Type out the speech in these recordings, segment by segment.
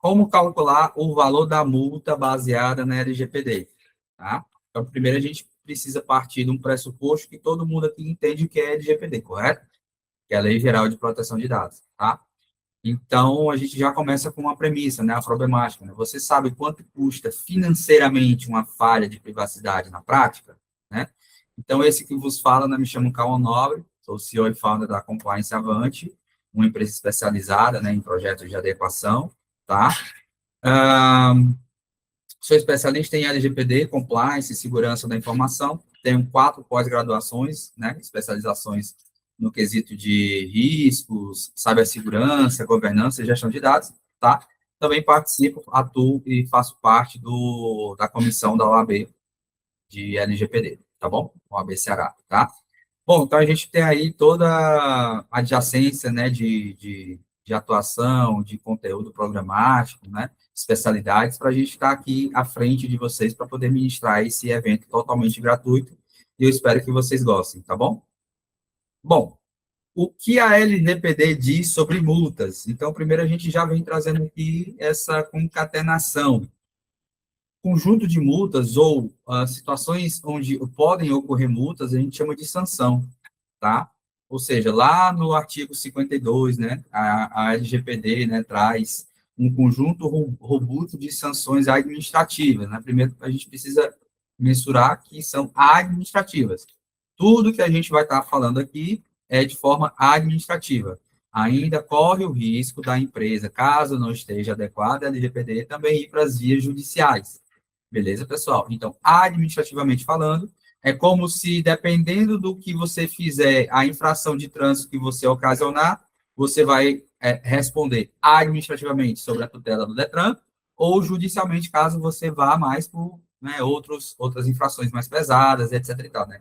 como calcular o valor da multa baseada na LGPD, tá? Então, primeiro a gente precisa partir de um pressuposto que todo mundo aqui entende o que é LGPD, correto? Que é a Lei Geral de Proteção de Dados, tá? Então, a gente já começa com uma premissa, né, a problemática, né? Você sabe quanto custa financeiramente uma falha de privacidade na prática, né? Então, esse que vos fala, né, me chamo Cauã Nobre, sou CEO e founder da Compliance Avante, uma empresa especializada, né, em projetos de adequação, tá? Sou especialista em LGPD, Compliance e Segurança da Informação, tenho 4 pós-graduações, né, especializações no quesito de riscos, cibersegurança, governança e gestão de dados, tá? Também participo, atuo e faço parte da comissão da OAB de LGPD, tá bom? OAB Ceará, tá? Bom, então a gente tem aí toda a adjacência, né, de atuação, de conteúdo programático, né, especialidades, para a gente estar aqui à frente de vocês para poder ministrar esse evento totalmente gratuito, e eu espero que vocês gostem, tá bom? Bom, o que a LGPD diz sobre multas? Então, primeiro a gente já vem trazendo aqui essa concatenação. Conjunto de multas ou situações onde podem ocorrer multas, a gente chama de sanção, tá? Ou seja, lá no artigo 52, né, a LGPD, né, traz um conjunto robusto de sanções administrativas, né? Primeiro, a gente precisa mensurar que são administrativas. Tudo que a gente vai estar falando aqui é de forma administrativa. Ainda corre o risco da empresa, caso não esteja adequada a LGPD, também ir para as vias judiciais. Beleza, pessoal? Então, administrativamente falando, é como se, dependendo do que você fizer, a infração de trânsito que você ocasionar, você vai responder administrativamente sobre a tutela do Detran, ou judicialmente, caso você vá mais por, né, outras infrações mais pesadas, etc. E tal, né?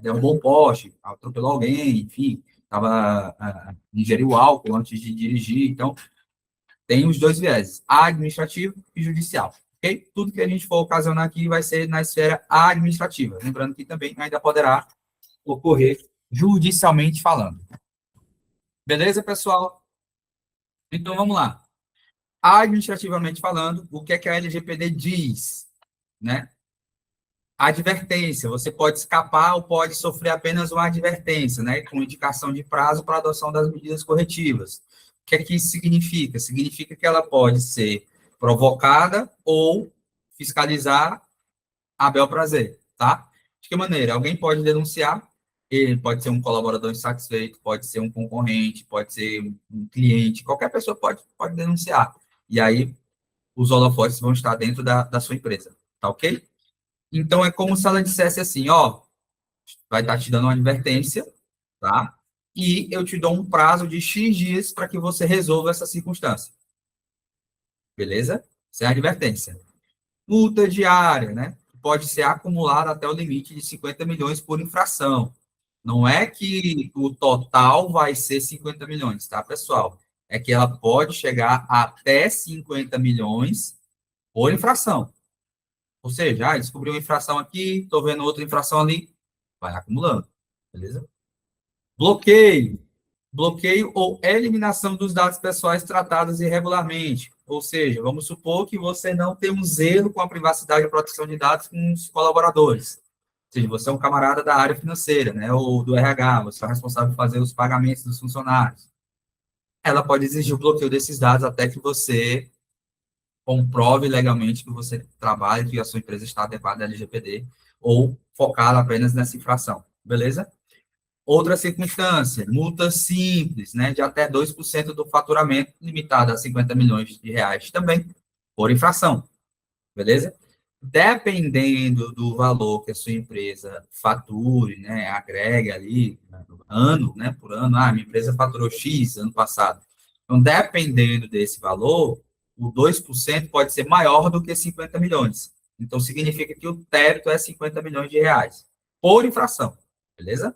Derrubou um poste, atropelou alguém, enfim, ingeriu álcool antes de dirigir. Então, tem os dois vieses, administrativo e judicial. Okay? Tudo que a gente for ocasionar aqui vai ser na esfera administrativa. Lembrando que também ainda poderá ocorrer judicialmente falando. Beleza, pessoal? Então, vamos lá. Administrativamente falando, o que é que a LGPD diz? Né? Advertência. Você pode escapar ou pode sofrer apenas uma advertência, né? Com indicação de prazo para a adoção das medidas corretivas. O que é que isso significa? Significa que ela pode ser provocada ou fiscalizar a bel prazer, tá? De que maneira? Alguém pode denunciar, ele pode ser um colaborador insatisfeito, pode ser um concorrente, pode ser um cliente, qualquer pessoa pode denunciar. E aí, os holofotes vão estar dentro da sua empresa, tá ok? Então, é como se ela dissesse assim, ó, vai estar te dando uma advertência, tá? E eu te dou um prazo de X dias para que você resolva essa circunstância. Beleza? Essa é a advertência. Multa diária, né? Pode ser acumulada até o limite de 50 milhões por infração. Não é que o total vai ser 50 milhões, tá, pessoal? É que ela pode chegar até 50 milhões por infração. Ou seja, descobriu uma infração aqui, estou vendo outra infração ali, vai acumulando, beleza? Bloqueio. Bloqueio ou eliminação dos dados pessoais tratados irregularmente. Ou seja, vamos supor que você não tem um zelo com a privacidade e proteção de dados com os colaboradores. Ou seja, você é um camarada da área financeira, né, ou do RH, você é responsável por fazer os pagamentos dos funcionários. Ela pode exigir o bloqueio desses dados até que você comprove legalmente que você trabalha, que a sua empresa está adequada à LGPD, ou focada apenas nessa infração. Beleza? Outra circunstância, multa simples, né, de até 2% do faturamento, limitada a 50 milhões de reais também, por infração, beleza? Dependendo do valor que a sua empresa fature, né, agrega ali, ano, né, por ano, minha empresa faturou X ano passado. Então, dependendo desse valor, o 2% pode ser maior do que 50 milhões. Então, significa que o teto é 50 milhões de reais, por infração, beleza?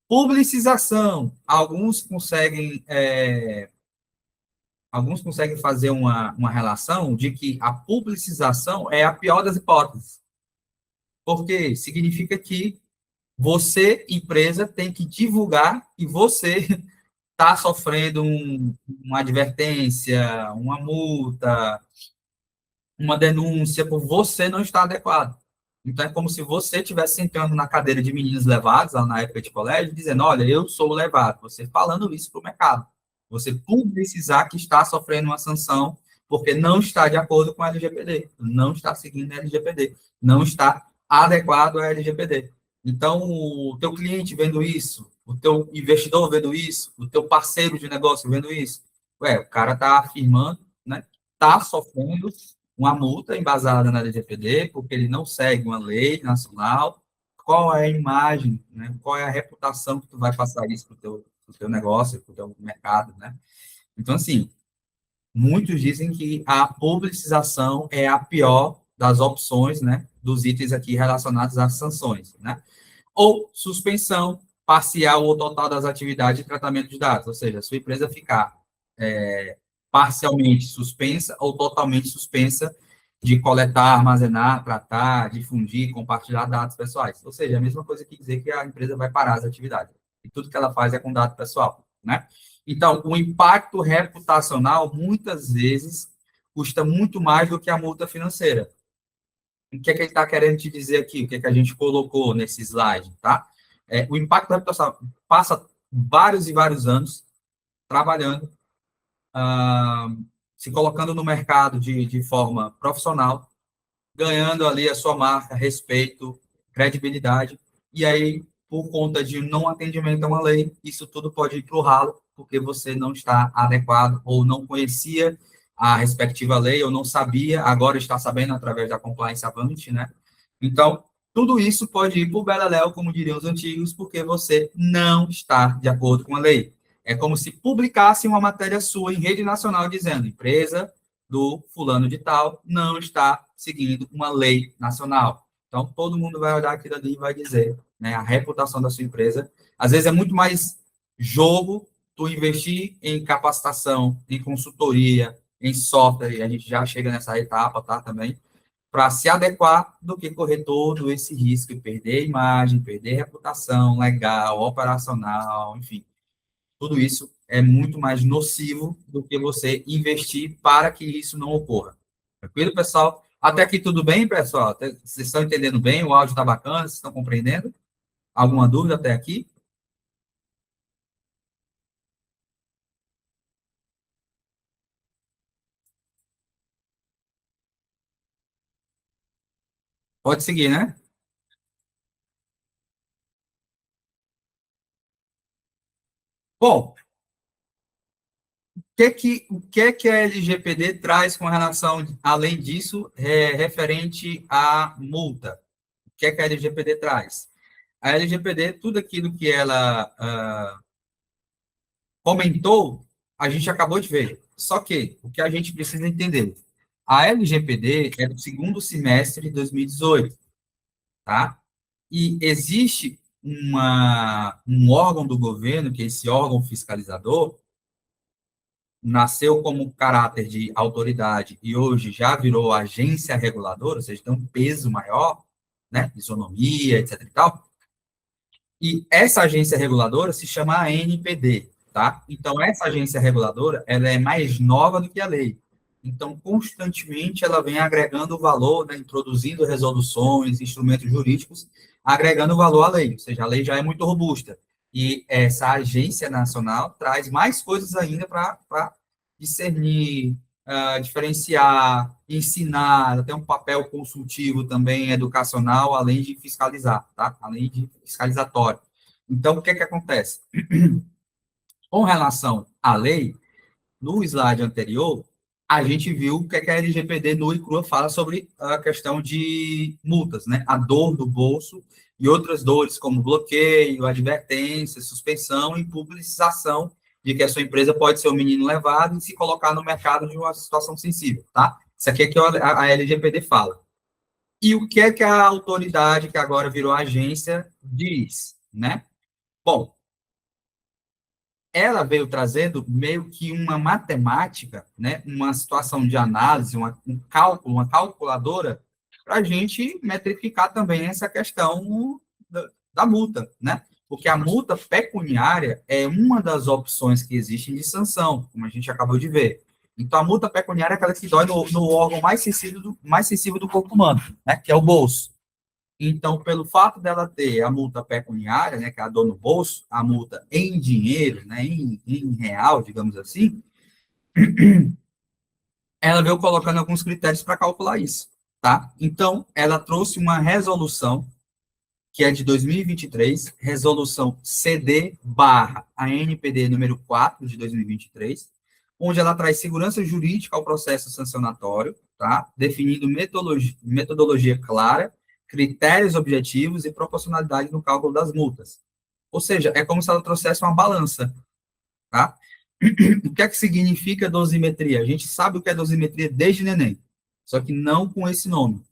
Publicização. Alguns conseguem fazer uma relação de que a publicização é a pior das hipóteses. Porque significa que você, empresa, tem que divulgar que você está sofrendo uma advertência, uma multa, uma denúncia por você não estar adequado. Então, é como se você estivesse sentando na cadeira de meninos levados, lá na época de colégio, dizendo, olha, eu sou o levado. Você falando isso para o mercado. Você publicizar que está sofrendo uma sanção porque não está de acordo com a LGPD, não está seguindo a LGPD, não está adequado à LGPD. Então, o teu cliente vendo isso, o teu investidor vendo isso, o teu parceiro de negócio vendo isso, o cara está afirmando, né, está sofrendo uma multa embasada na LGPD, porque ele não segue uma lei nacional. Qual é a imagem, né? Qual é a reputação que tu vai passar isso para o teu negócio, para o teu mercado, né? Então, assim, muitos dizem que a publicização é a pior das opções, né, dos itens aqui relacionados às sanções, né? Ou suspensão parcial ou total das atividades de tratamento de dados, ou seja, a sua empresa ficar parcialmente suspensa ou totalmente suspensa de coletar, armazenar, tratar, difundir, compartilhar dados pessoais. Ou seja, a mesma coisa que dizer que a empresa vai parar as atividades. E tudo que ela faz é com dado pessoal, né? Então, o impacto reputacional, muitas vezes, custa muito mais do que a multa financeira. O que é que ele está querendo te dizer aqui? O que é que a gente colocou nesse slide, tá? O impacto reputacional passa vários e vários anos trabalhando, se colocando no mercado de forma profissional, ganhando ali a sua marca, respeito, credibilidade, e aí, por conta de não atendimento a uma lei, isso tudo pode ir para o ralo, porque você não está adequado ou não conhecia a respectiva lei ou não sabia, agora está sabendo através da compliance Avante, né? Então, tudo isso pode ir para o beleléu, como diriam os antigos, porque você não está de acordo com a lei. É como se publicasse uma matéria sua em rede nacional dizendo, empresa do fulano de tal não está seguindo uma lei nacional. Então, todo mundo vai olhar aquilo ali e vai dizer, né, a reputação da sua empresa. Às vezes é muito mais jogo tu investir em capacitação, em consultoria, em software, e a gente já chega nessa etapa, tá, também, para se adequar do que correr todo esse risco e perder imagem, perder reputação legal, operacional, enfim. Tudo isso é muito mais nocivo do que você investir para que isso não ocorra. Tranquilo, pessoal? Até aqui tudo bem, pessoal? Vocês estão entendendo bem? O áudio está bacana? Vocês estão compreendendo? Alguma dúvida até aqui? Pode seguir, né? Bom, o que a LGPD traz com relação, além disso, referente à multa? O que é que a LGPD traz? A LGPD, tudo aquilo que ela comentou, a gente acabou de ver. Só que o que a gente precisa entender, a LGPD é do segundo semestre de 2018, tá? E existe um órgão do governo, que é esse órgão fiscalizador, nasceu como caráter de autoridade e hoje já virou agência reguladora, ou seja, tem um peso maior, né, isonomia, etc e tal. E essa agência reguladora se chama ANPD, tá? Então, essa agência reguladora, ela é mais nova do que a lei. Então, constantemente, ela vem agregando valor, né, introduzindo resoluções, instrumentos jurídicos, agregando valor à lei. Ou seja, a lei já é muito robusta. E essa agência nacional traz mais coisas ainda para discernir, diferenciar, ensinar, ela tem um papel consultivo também, educacional, além de fiscalizar, tá? Além de fiscalizatório. Então, o que é que acontece? Com relação à lei, no slide anterior, a gente viu o que, é que a LGPD nua e crua fala sobre a questão de multas, né? A dor do bolso e outras dores, como bloqueio, advertência, suspensão e publicização de que a sua empresa pode ser um menino levado e se colocar no mercado de uma situação sensível, tá? Isso aqui é que a LGPD fala. E o que é que a autoridade, que agora virou agência, diz, né? Bom, ela veio trazendo meio que uma matemática, né, uma situação de análise, um cálculo, uma calculadora, para a gente metrificar também essa questão da multa, né? Porque a multa pecuniária é uma das opções que existem de sanção, como a gente acabou de ver. Então, a multa pecuniária é aquela que dói no órgão mais sensível do corpo humano, né, que é o bolso. Então, pelo fato dela ter a multa pecuniária, né, que é a dor no bolso, a multa em dinheiro, né, em real, digamos assim, ela veio colocando alguns critérios para calcular isso, tá? Então, ela trouxe uma resolução que é de 2023, resolução CD/ANPD número 4 de 2023, onde ela traz segurança jurídica ao processo sancionatório, tá? Definindo metodologia clara, critérios objetivos e proporcionalidade no cálculo das multas. Ou seja, é como se ela trouxesse uma balança, tá? O que é que significa dosimetria? A gente sabe o que é dosimetria desde neném, só que não com esse nome.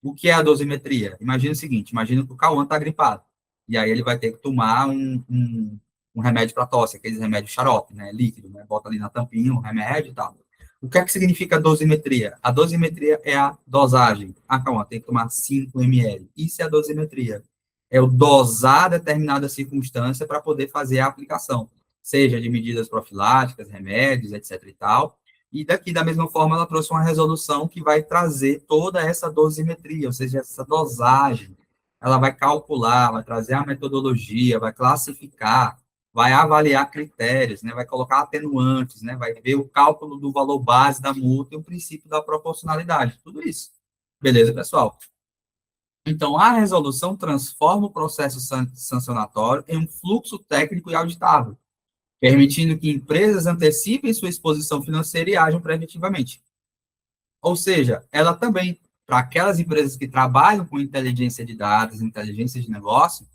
O que é a dosimetria? Imagina o seguinte, imagina que o Cauã está gripado, e aí ele vai ter que tomar um remédio para tosse, aqueles remédios xarope, né, líquido, né, bota ali na tampinha o remédio e tal. O que é que significa dosimetria? A dosimetria é a dosagem. Ah, Cauã, tem que tomar 5 ml. Isso é a dosimetria. É o dosar determinada circunstância para poder fazer a aplicação, seja de medidas profiláticas, remédios, etc e tal. E daqui, da mesma forma, ela trouxe uma resolução que vai trazer toda essa dosimetria, ou seja, essa dosagem. Ela vai calcular, vai trazer a metodologia, vai classificar, vai avaliar critérios, né, vai colocar atenuantes, né, vai ver o cálculo do valor base da multa e o princípio da proporcionalidade, tudo isso. Beleza, pessoal? Então, a resolução transforma o processo sancionatório em um fluxo técnico e auditável, permitindo que empresas antecipem sua exposição financeira e ajam preventivamente. Ou seja, ela também, para aquelas empresas que trabalham com inteligência de dados, inteligência de negócio,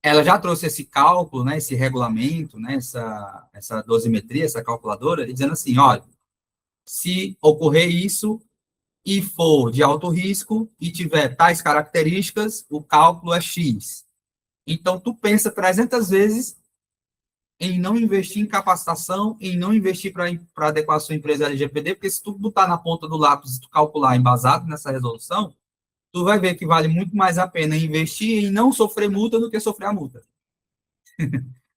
ela já trouxe esse cálculo, né, esse regulamento, né, essa dosimetria, essa calculadora, dizendo assim, olha, se ocorrer isso e for de alto risco e tiver tais características, o cálculo é X. Então, tu pensa 300 vezes em não investir em capacitação, em não investir para adequar a sua empresa LGPD, porque se tu botar na ponta do lápis e tu calcular embasado nessa resolução, tu vai ver que vale muito mais a pena investir em não sofrer multa do que sofrer a multa.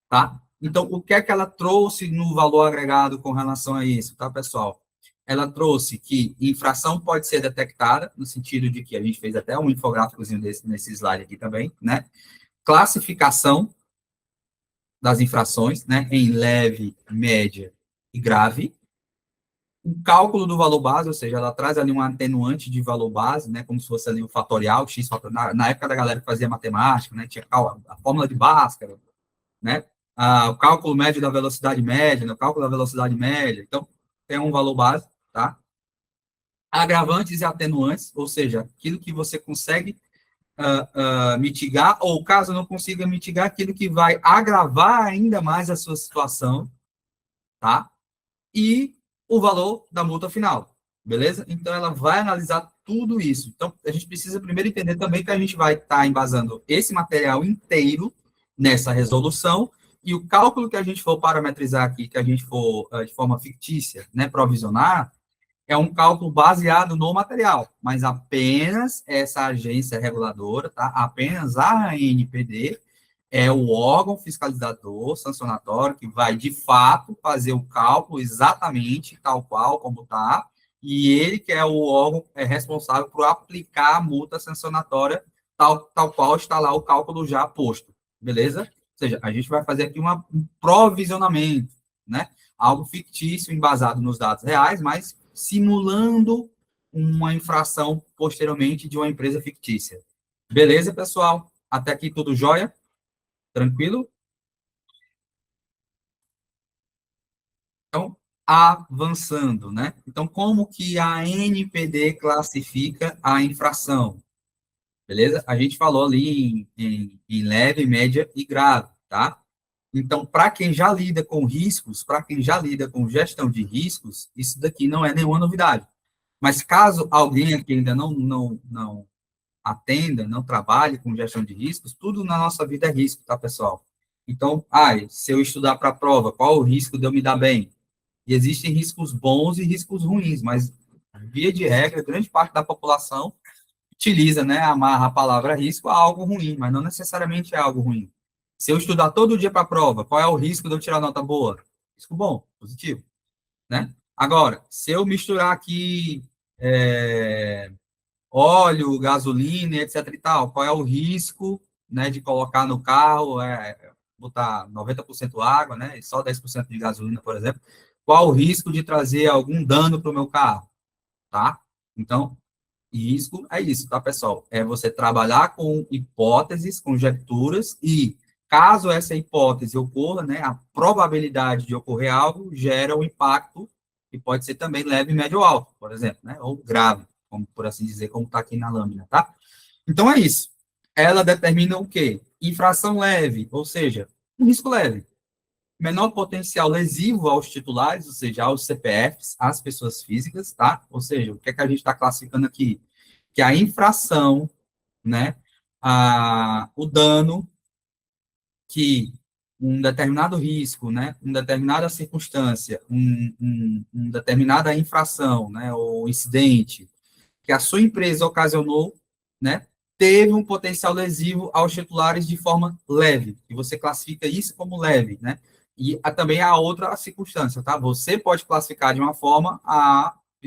Tá? Então, o que é que ela trouxe no valor agregado com relação a isso, tá, pessoal? Ela trouxe que infração pode ser detectada, no sentido de que a gente fez até um infográficozinho nesse slide aqui também, né? Classificação das infrações, né, em leve, média e grave. O cálculo do valor base, ou seja, ela traz ali um atenuante de valor base, né, como se fosse ali o fatorial, x fatorial, na época da galera que fazia matemática, né, tinha a fórmula de Bhaskara, né, o cálculo médio da velocidade média, né, o cálculo da velocidade média, então, tem um valor base, tá? Agravantes e atenuantes, ou seja, aquilo que você consegue mitigar, ou caso não consiga mitigar, aquilo que vai agravar ainda mais a sua situação, tá? E o valor da multa final, beleza? Então, ela vai analisar tudo isso. Então, a gente precisa primeiro entender também que a gente vai estar embasando esse material inteiro nessa resolução e o cálculo que a gente for parametrizar aqui, que a gente for de forma fictícia, né, provisionar, é um cálculo baseado no material, mas apenas essa agência reguladora, tá? Apenas a ANPD é o órgão fiscalizador, sancionatório, que vai, de fato, fazer o cálculo exatamente tal qual, como está, e ele que é o órgão responsável por aplicar a multa sancionatória tal qual está lá o cálculo já posto, beleza? Ou seja, a gente vai fazer aqui um provisionamento, né? Algo fictício, embasado nos dados reais, mas simulando uma infração posteriormente de uma empresa fictícia. Beleza, pessoal? Até aqui tudo jóia? Tranquilo? Então, avançando, né? Então, como que a NPD classifica a infração? Beleza? A gente falou ali em leve, média e grave, tá? Então, para quem já lida com riscos, para quem já lida com gestão de riscos, isso daqui não é nenhuma novidade. Mas caso alguém aqui ainda não atenda, não trabalhe com gestão de riscos, tudo na nossa vida é risco, tá, pessoal? Então, se eu estudar para a prova, qual o risco de eu me dar bem? E existem riscos bons e riscos ruins, mas, via de regra, grande parte da população utiliza, né, amarra a palavra risco a algo ruim, mas não necessariamente é algo ruim. Se eu estudar todo dia para a prova, qual é o risco de eu tirar nota boa? Risco bom, positivo, né? Agora, se eu misturar aqui óleo, gasolina, etc e tal, qual é o risco, né, de colocar no carro, botar 90% água, né, e só 10% de gasolina, por exemplo, qual o risco de trazer algum dano para o meu carro, tá? Então, risco é isso, tá, pessoal? É você trabalhar com hipóteses, conjecturas e, caso essa hipótese ocorra, né, a probabilidade de ocorrer algo gera um impacto que pode ser também leve, médio ou alto, por exemplo, né, ou grave, como por assim dizer, como está aqui na lâmina, tá? Então é isso. Ela determina o quê? Infração leve, ou seja, um risco leve. Menor potencial lesivo aos titulares, ou seja, aos CPFs, às pessoas físicas, tá? Ou seja, o que é que a gente está classificando aqui? Que a infração, né, o dano que um determinado risco, né, uma determinada circunstância, uma determinada infração, né, ou incidente que a sua empresa ocasionou, né, teve um potencial lesivo aos titulares de forma leve, e você classifica isso como leve, né? E também há outra circunstância, tá? Você pode classificar de uma forma,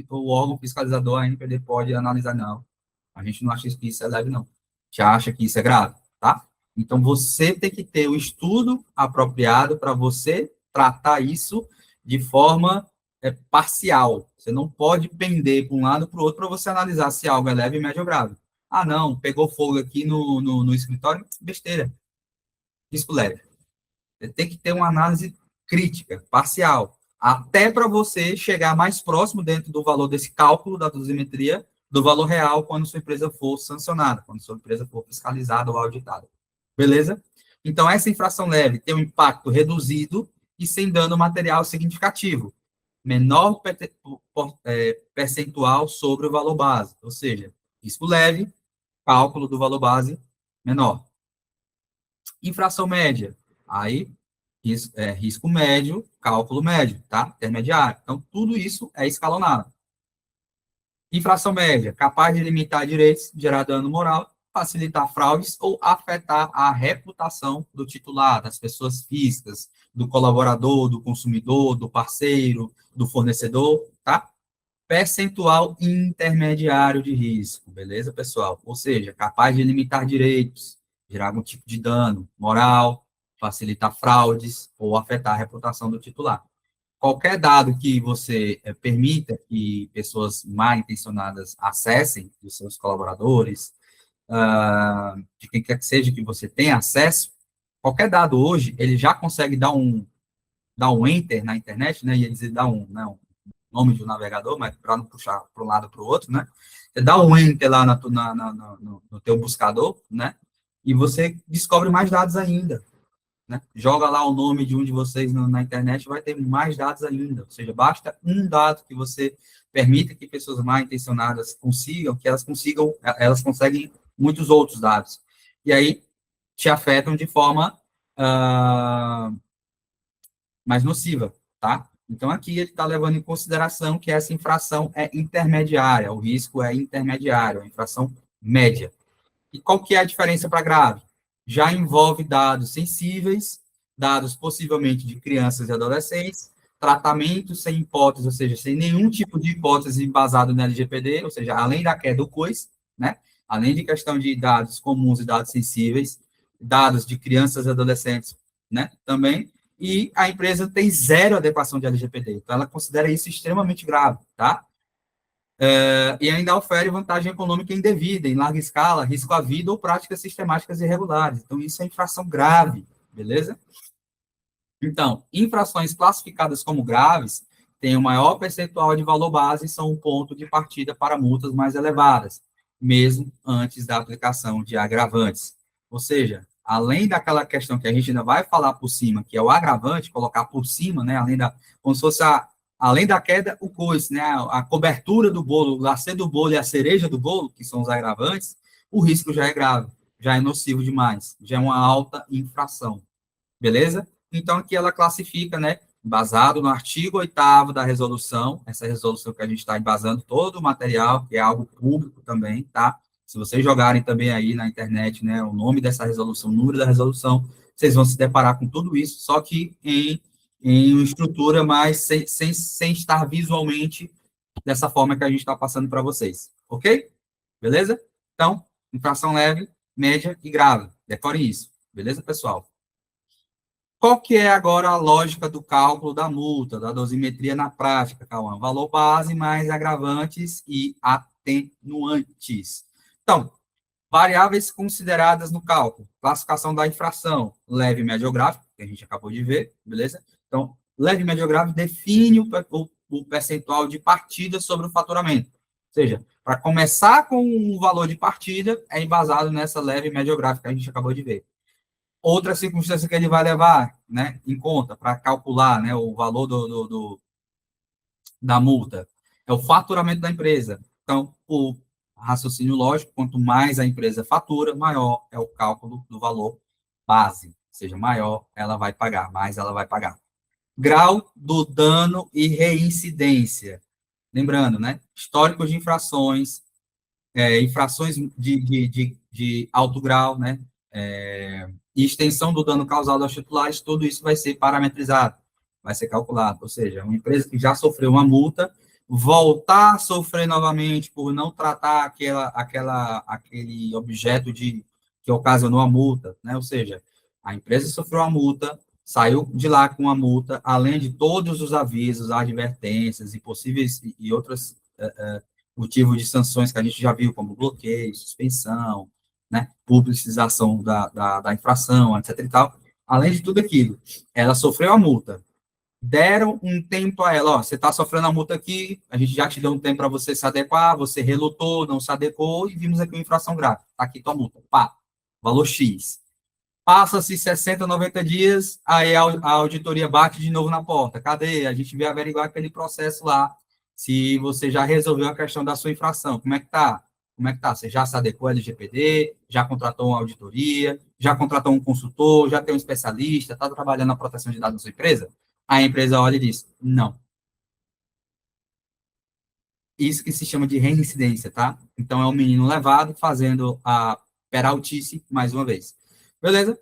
o órgão fiscalizador, a NPD, pode analisar, não. A gente não acha que isso é leve, não. A gente acha que isso é grave, tá? Então, você tem que ter o estudo apropriado para você tratar isso de forma parcial. Você não pode pender para um lado para o outro para você analisar se algo é leve, médio ou grave. Ah, não, pegou fogo aqui no escritório, besteira. Risco leve. Você tem que ter uma análise crítica, parcial, até para você chegar mais próximo dentro do valor desse cálculo da dosimetria do valor real quando sua empresa for sancionada, quando sua empresa for fiscalizada ou auditada. Beleza? Então, essa infração leve tem um impacto reduzido e sem dano material significativo. Menor percentual sobre o valor base, ou seja, risco leve, cálculo do valor base menor. Infração média, aí risco médio, cálculo médio, tá? Intermediário. Então, tudo isso é escalonado. Infração média, capaz de limitar direitos, gerar dano moral, facilitar fraudes ou afetar a reputação do titular, das pessoas físicas, do colaborador, do consumidor, do parceiro, do fornecedor, tá? Percentual intermediário de risco, beleza, pessoal? Ou seja, capaz de limitar direitos, gerar algum tipo de dano moral, facilitar fraudes ou afetar a reputação do titular. Qualquer dado que você permita que pessoas mal intencionadas acessem, dos seus colaboradores, de quem quer que seja que você tenha acesso, qualquer dado hoje, ele já consegue dar um enter na internet, né, ia dizer dar um nome de um navegador, mas para não puxar para um lado para o outro, né, você dá um enter lá no teu buscador, né, e você descobre mais dados ainda, né? Joga lá o nome de um de vocês na internet, vai ter mais dados ainda. Ou seja, basta um dado que você permita que pessoas mal intencionadas consigam, elas conseguem muitos outros dados. E aí te afetam de forma mais nociva, tá? Então, aqui ele está levando em consideração que essa infração é intermediária, o risco é intermediário, a infração média. E qual que é a diferença para grave? Já envolve dados sensíveis, dados possivelmente de crianças e adolescentes, tratamento sem hipótese, ou seja, sem nenhum tipo de hipótese embasado no LGPD, ou seja, além da queda do COIS, né? Além de questão de dados comuns e dados sensíveis, dados de crianças e adolescentes, né? Também, e a empresa tem zero adequação de LGPD, então ela considera isso extremamente grave, tá? E ainda ofere vantagem econômica indevida, em larga escala, risco à vida ou práticas sistemáticas irregulares. Então, isso é infração grave, beleza? Então, infrações classificadas como graves têm o maior percentual de valor base e são um ponto de partida para multas mais elevadas, mesmo antes da aplicação de agravantes. Ou seja, além daquela questão que a gente ainda vai falar por cima, que é o agravante, colocar por cima, né, como se fosse além da queda, o coice, né, a cobertura do bolo, o glacê do bolo e a cereja do bolo, que são os agravantes, o risco já é grave, já é nocivo demais, já é uma alta infração, beleza? Então, aqui ela classifica, né, embasado no artigo 8º da resolução, essa resolução que a gente está embasando todo o material, que é algo público também, tá? Se vocês jogarem também aí na internet, né, o nome dessa resolução, o número da resolução, vocês vão se deparar com tudo isso, só que em uma estrutura mais sem estar visualmente dessa forma que a gente está passando para vocês. Ok? Beleza? Então, infração leve, média e grave. Decorem isso. Beleza, pessoal? Qual que é agora a lógica do cálculo da multa, da dosimetria na prática, Cauã? Valor base mais agravantes e atenuantes. Então, variáveis consideradas no cálculo. Classificação da infração, leve, médio ou grave, que a gente acabou de ver, beleza? Então, leve, médio ou grave define o percentual de partida sobre o faturamento. Ou seja, para começar com um valor de partida, é embasado nessa leve, médio ou grave que a gente acabou de ver. Outra circunstância que ele vai levar, né, em conta para calcular, né, o valor da multa é o faturamento da empresa. Então, o raciocínio lógico, quanto mais a empresa fatura, maior é o cálculo do valor base. Ou seja, maior ela vai pagar, mais ela vai pagar. Grau do dano e reincidência. Lembrando, né? Históricos de infrações, infrações de alto grau, né? E extensão do dano causado aos titulares, tudo isso vai ser parametrizado, vai ser calculado. Ou seja, uma empresa que já sofreu uma multa, voltar a sofrer novamente por não tratar aquele objeto que ocasionou a multa, né? Ou seja, a empresa sofreu uma multa, saiu de lá com uma multa, além de todos os avisos, advertências e possíveis e outros motivos de sanções que a gente já viu, como bloqueio, suspensão, né, publicização da infração, etc. e tal. Além de tudo aquilo, ela sofreu a multa. Deram um tempo a ela, ó, você está sofrendo a multa aqui, a gente já te deu um tempo para você se adequar, você relutou, não se adequou, e vimos aqui uma infração grave. Está aqui tua multa. Pá, valor X. Passa-se 60, 90 dias, aí a auditoria bate de novo na porta. Cadê? A gente veio averiguar aquele processo lá, se você já resolveu a questão da sua infração. Como é que tá? Como é que tá? Você já se adequou ao LGPD? Já contratou uma auditoria? Já contratou um consultor? Já tem um especialista? Está trabalhando na proteção de dados da sua empresa? A empresa olha e diz, não. Isso que se chama de reincidência, tá? Então, é o menino levado fazendo a peraltice mais uma vez. Beleza?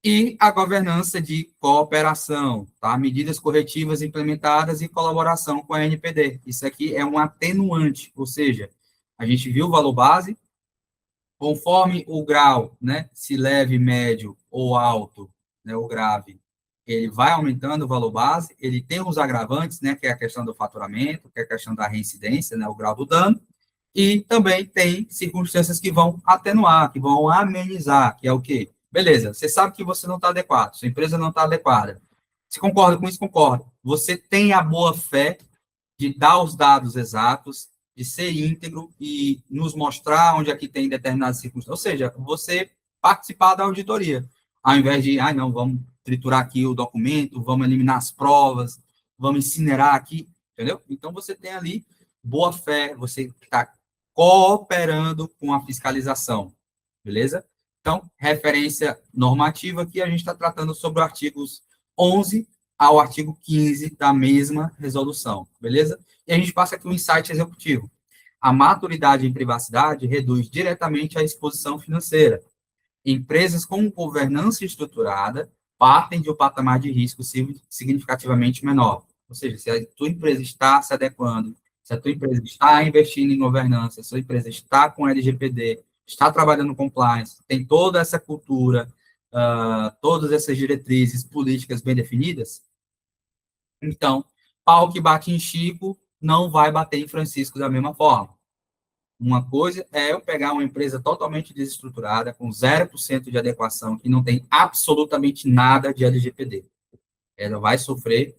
E a governança de cooperação, tá? Medidas corretivas implementadas e colaboração com a NPD. Isso aqui é um atenuante, ou seja, a gente viu o valor base, conforme o grau, né, se leve, médio ou alto, né, ou grave, ele vai aumentando o valor base, ele tem os agravantes, né, que é a questão do faturamento, que é a questão da reincidência, né, o grau do dano, e também tem circunstâncias que vão atenuar, que vão amenizar, que é o quê? Beleza, você sabe que você não está adequado, sua empresa não está adequada. Você concorda com isso? Concorda. Você tem a boa fé de dar os dados exatos, de ser íntegro e nos mostrar onde aqui tem determinadas circunstâncias. Ou seja, você participar da auditoria, ao invés de, não, vamos triturar aqui o documento, vamos eliminar as provas, vamos incinerar aqui, entendeu? Então, você tem ali boa fé, você está cooperando com a fiscalização, beleza? Então, referência normativa aqui, a gente está tratando sobre os artigos 11 ao artigo 15 da mesma resolução, beleza? E a gente passa aqui um insight executivo. A maturidade em privacidade reduz diretamente a exposição financeira. Empresas com governança estruturada partem de um patamar de risco significativamente menor. Ou seja, se a tua empresa está se adequando, se a tua empresa está investindo em governança, se a sua empresa está com LGPD, está trabalhando no compliance, tem toda essa cultura, todas essas diretrizes políticas bem definidas, então, pau que bate em Chico não vai bater em Francisco da mesma forma. Uma coisa é eu pegar uma empresa totalmente desestruturada, com 0% de adequação, que não tem absolutamente nada de LGPD. Ela vai sofrer,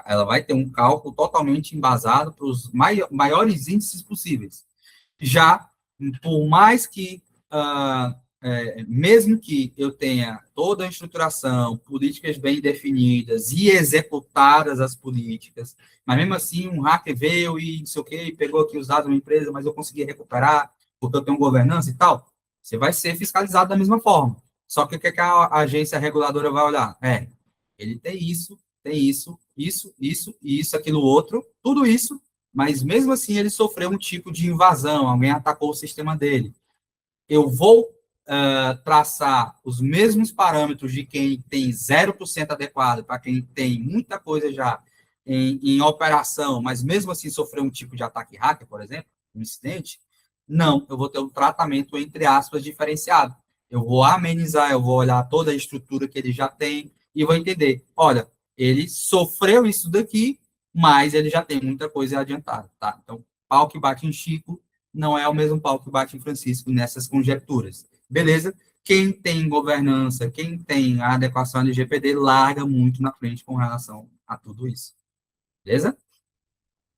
ela vai ter um cálculo totalmente embasado para os maiores índices possíveis. Já, por mais que mesmo que eu tenha toda a estruturação, políticas bem definidas e executadas as políticas, mas mesmo assim um hacker veio e não sei o quê, pegou aqui os dados da minha empresa, mas eu consegui recuperar porque eu tenho governança e tal, você vai ser fiscalizado da mesma forma. Só que o que a agência reguladora vai olhar? Ele tem isso, aquilo outro, tudo isso, mas mesmo assim ele sofreu um tipo de invasão, alguém atacou o sistema dele. Eu vou traçar os mesmos parâmetros de quem tem 0% adequado para quem tem muita coisa já em operação, mas mesmo assim sofreu um tipo de ataque hacker, por exemplo, um incidente, não, eu vou ter um tratamento, entre aspas, diferenciado. Eu vou amenizar, eu vou olhar toda a estrutura que ele já tem e vou entender, olha, ele sofreu isso daqui, mas ele já tem muita coisa adiantada, tá? Então, pau que bate em Chico não é o mesmo pau que bate em Francisco nessas conjecturas. Beleza? Quem tem governança, quem tem a adequação do GPD, larga muito na frente com relação a tudo isso. Beleza?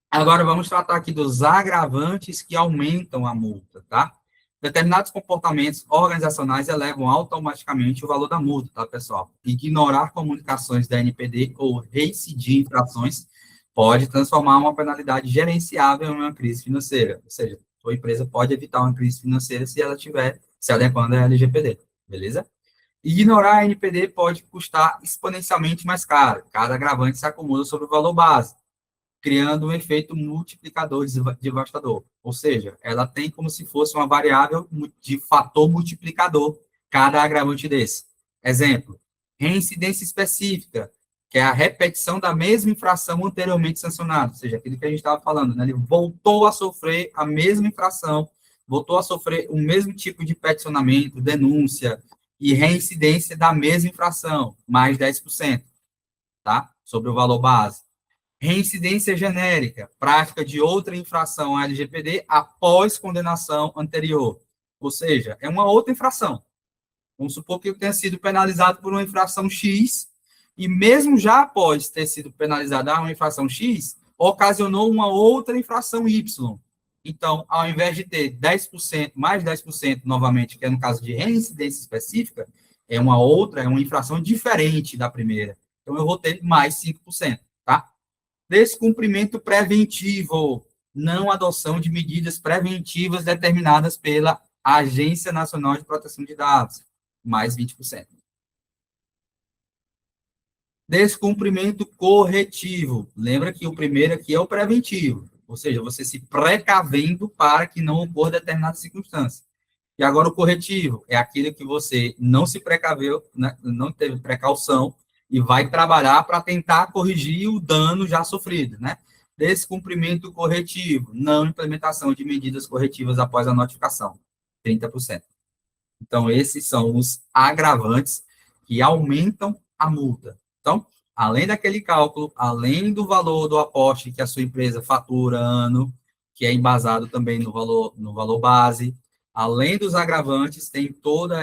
Agora vamos tratar aqui dos agravantes que aumentam a multa, tá? Determinados comportamentos organizacionais elevam automaticamente o valor da multa, tá, pessoal? Ignorar comunicações da NPD ou reincidir infrações pode transformar uma penalidade gerenciável em uma crise financeira. Ou seja, sua empresa pode evitar uma crise financeira se ela estiver se adequando à LGPD, beleza? Ignorar a NPD pode custar exponencialmente mais caro. Cada agravante se acumula sobre o valor base, criando um efeito multiplicador devastador. Ou seja, ela tem como se fosse uma variável de fator multiplicador, cada agravante desse. Exemplo, reincidência específica, que é a repetição da mesma infração anteriormente sancionada, ou seja, aquilo que a gente estava falando, né? Ele voltou a sofrer a mesma infração, voltou a sofrer o mesmo tipo de peticionamento, denúncia e reincidência da mesma infração, mais 10%, tá? Sobre o valor base. Reincidência genérica, prática de outra infração à LGPD após condenação anterior. Ou seja, é uma outra infração. Vamos supor que eu tenha sido penalizado por uma infração X, e mesmo já após ter sido penalizado por uma infração X, ocasionou uma outra infração Y. Então, ao invés de ter 10%, mais 10% novamente, que é no caso de reincidência específica, é uma infração diferente da primeira. Então, eu vou ter mais 5%, tá? Descumprimento preventivo, não adoção de medidas preventivas determinadas pela Agência Nacional de Proteção de Dados, mais 20%. Descumprimento corretivo, lembra que o primeiro aqui é o preventivo, ou seja, você se precavendo para que não ocorra determinada circunstância. E agora o corretivo é aquilo que você não se precaveu, né, não teve precaução, e vai trabalhar para tentar corrigir o dano já sofrido, né? Descumprimento corretivo, não implementação de medidas corretivas após a notificação, 30%. Então, esses são os agravantes que aumentam a multa. Então, além daquele cálculo, além do valor do aporte que a sua empresa fatura ano, que é embasado também no valor base, além dos agravantes, tem toda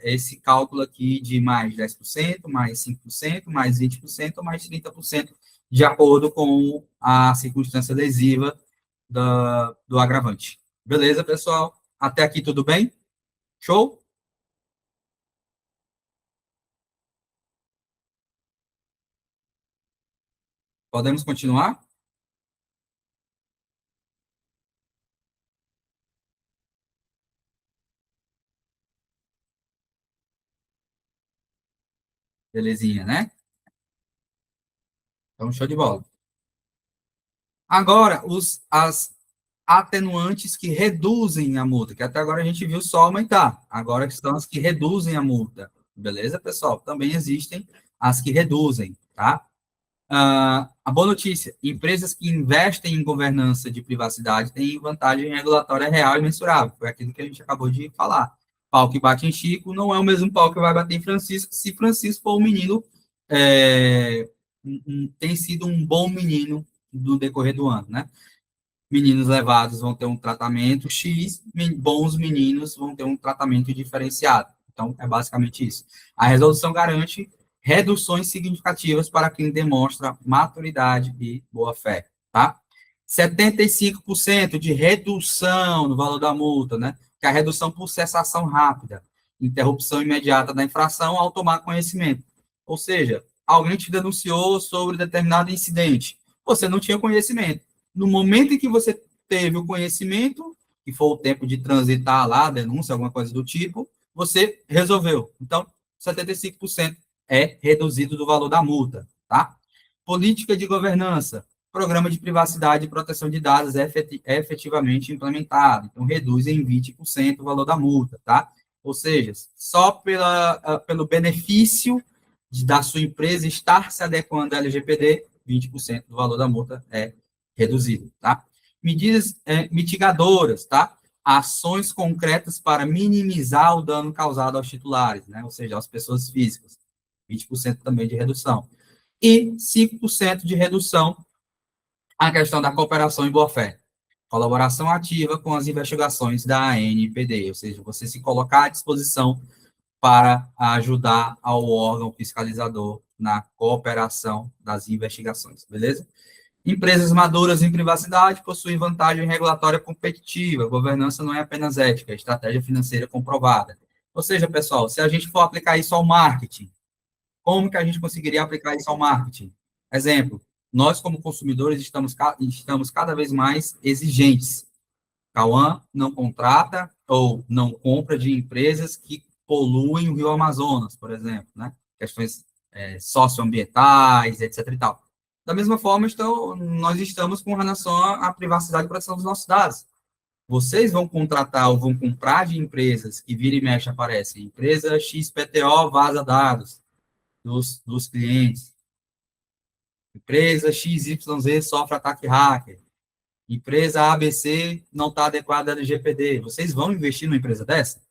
esse cálculo aqui de mais 10%, mais 5%, mais 20%, mais 30%, de acordo com a circunstância lesiva do agravante. Beleza, pessoal? Até aqui tudo bem? Show? Podemos continuar? Belezinha, né? Então, show de bola. Agora, as atenuantes que reduzem a multa, que até agora a gente viu só aumentar. Agora que são as que reduzem a multa. Beleza, pessoal? Também existem as que reduzem, tá? A boa notícia, empresas que investem em governança de privacidade têm vantagem regulatória real e mensurável. Foi aquilo que a gente acabou de falar. Pau que bate em Chico não é o mesmo pau que vai bater em Francisco, se Francisco for um menino, tem sido um bom menino no decorrer do ano, né? Meninos levados vão ter um tratamento X, bons meninos vão ter um tratamento diferenciado. Então, é basicamente isso. A resolução garante reduções significativas para quem demonstra maturidade e boa-fé, tá? 75% de redução no valor da multa, né? Que é a redução por cessação rápida, interrupção imediata da infração ao tomar conhecimento. Ou seja, alguém te denunciou sobre determinado incidente, você não tinha conhecimento. No momento em que você teve o conhecimento, que foi o tempo de transitar lá, denúncia, alguma coisa do tipo, você resolveu. Então, 75% é reduzido do valor da multa, tá? Política de governança. Programa de privacidade e proteção de dados é efetivamente implementado. Então, reduz em 20% o valor da multa, tá? Ou seja, só pelo benefício da sua empresa estar se adequando à LGPD, 20% do valor da multa é reduzido, tá? Medidas mitigadoras, tá? Ações concretas para minimizar o dano causado aos titulares, né? Ou seja, às pessoas físicas. 20% também de redução. E 5% de redução à questão da cooperação e boa-fé. Colaboração ativa com as investigações da ANPD, ou seja, você se colocar à disposição para ajudar ao órgão fiscalizador na cooperação das investigações, beleza? Empresas maduras em privacidade possuem vantagem regulatória competitiva. Governança não é apenas ética, é estratégia financeira comprovada. Ou seja, pessoal, se a gente for aplicar isso ao marketing, como que a gente conseguiria aplicar isso ao marketing? Exemplo, nós como consumidores estamos cada vez mais exigentes. Cauã não contrata ou não compra de empresas que poluem o Rio Amazonas, por exemplo, né? Questões socioambientais, etc. e tal. Da mesma forma, nós estamos com relação à privacidade e proteção dos nossos dados. Vocês vão contratar ou vão comprar de empresas que vira e mexe aparecem. Empresa XPTO vaza dados dos clientes. Empresa XYZ sofre ataque hacker. Empresa ABC não está adequada à LGPD. Vocês vão investir numa empresa dessa?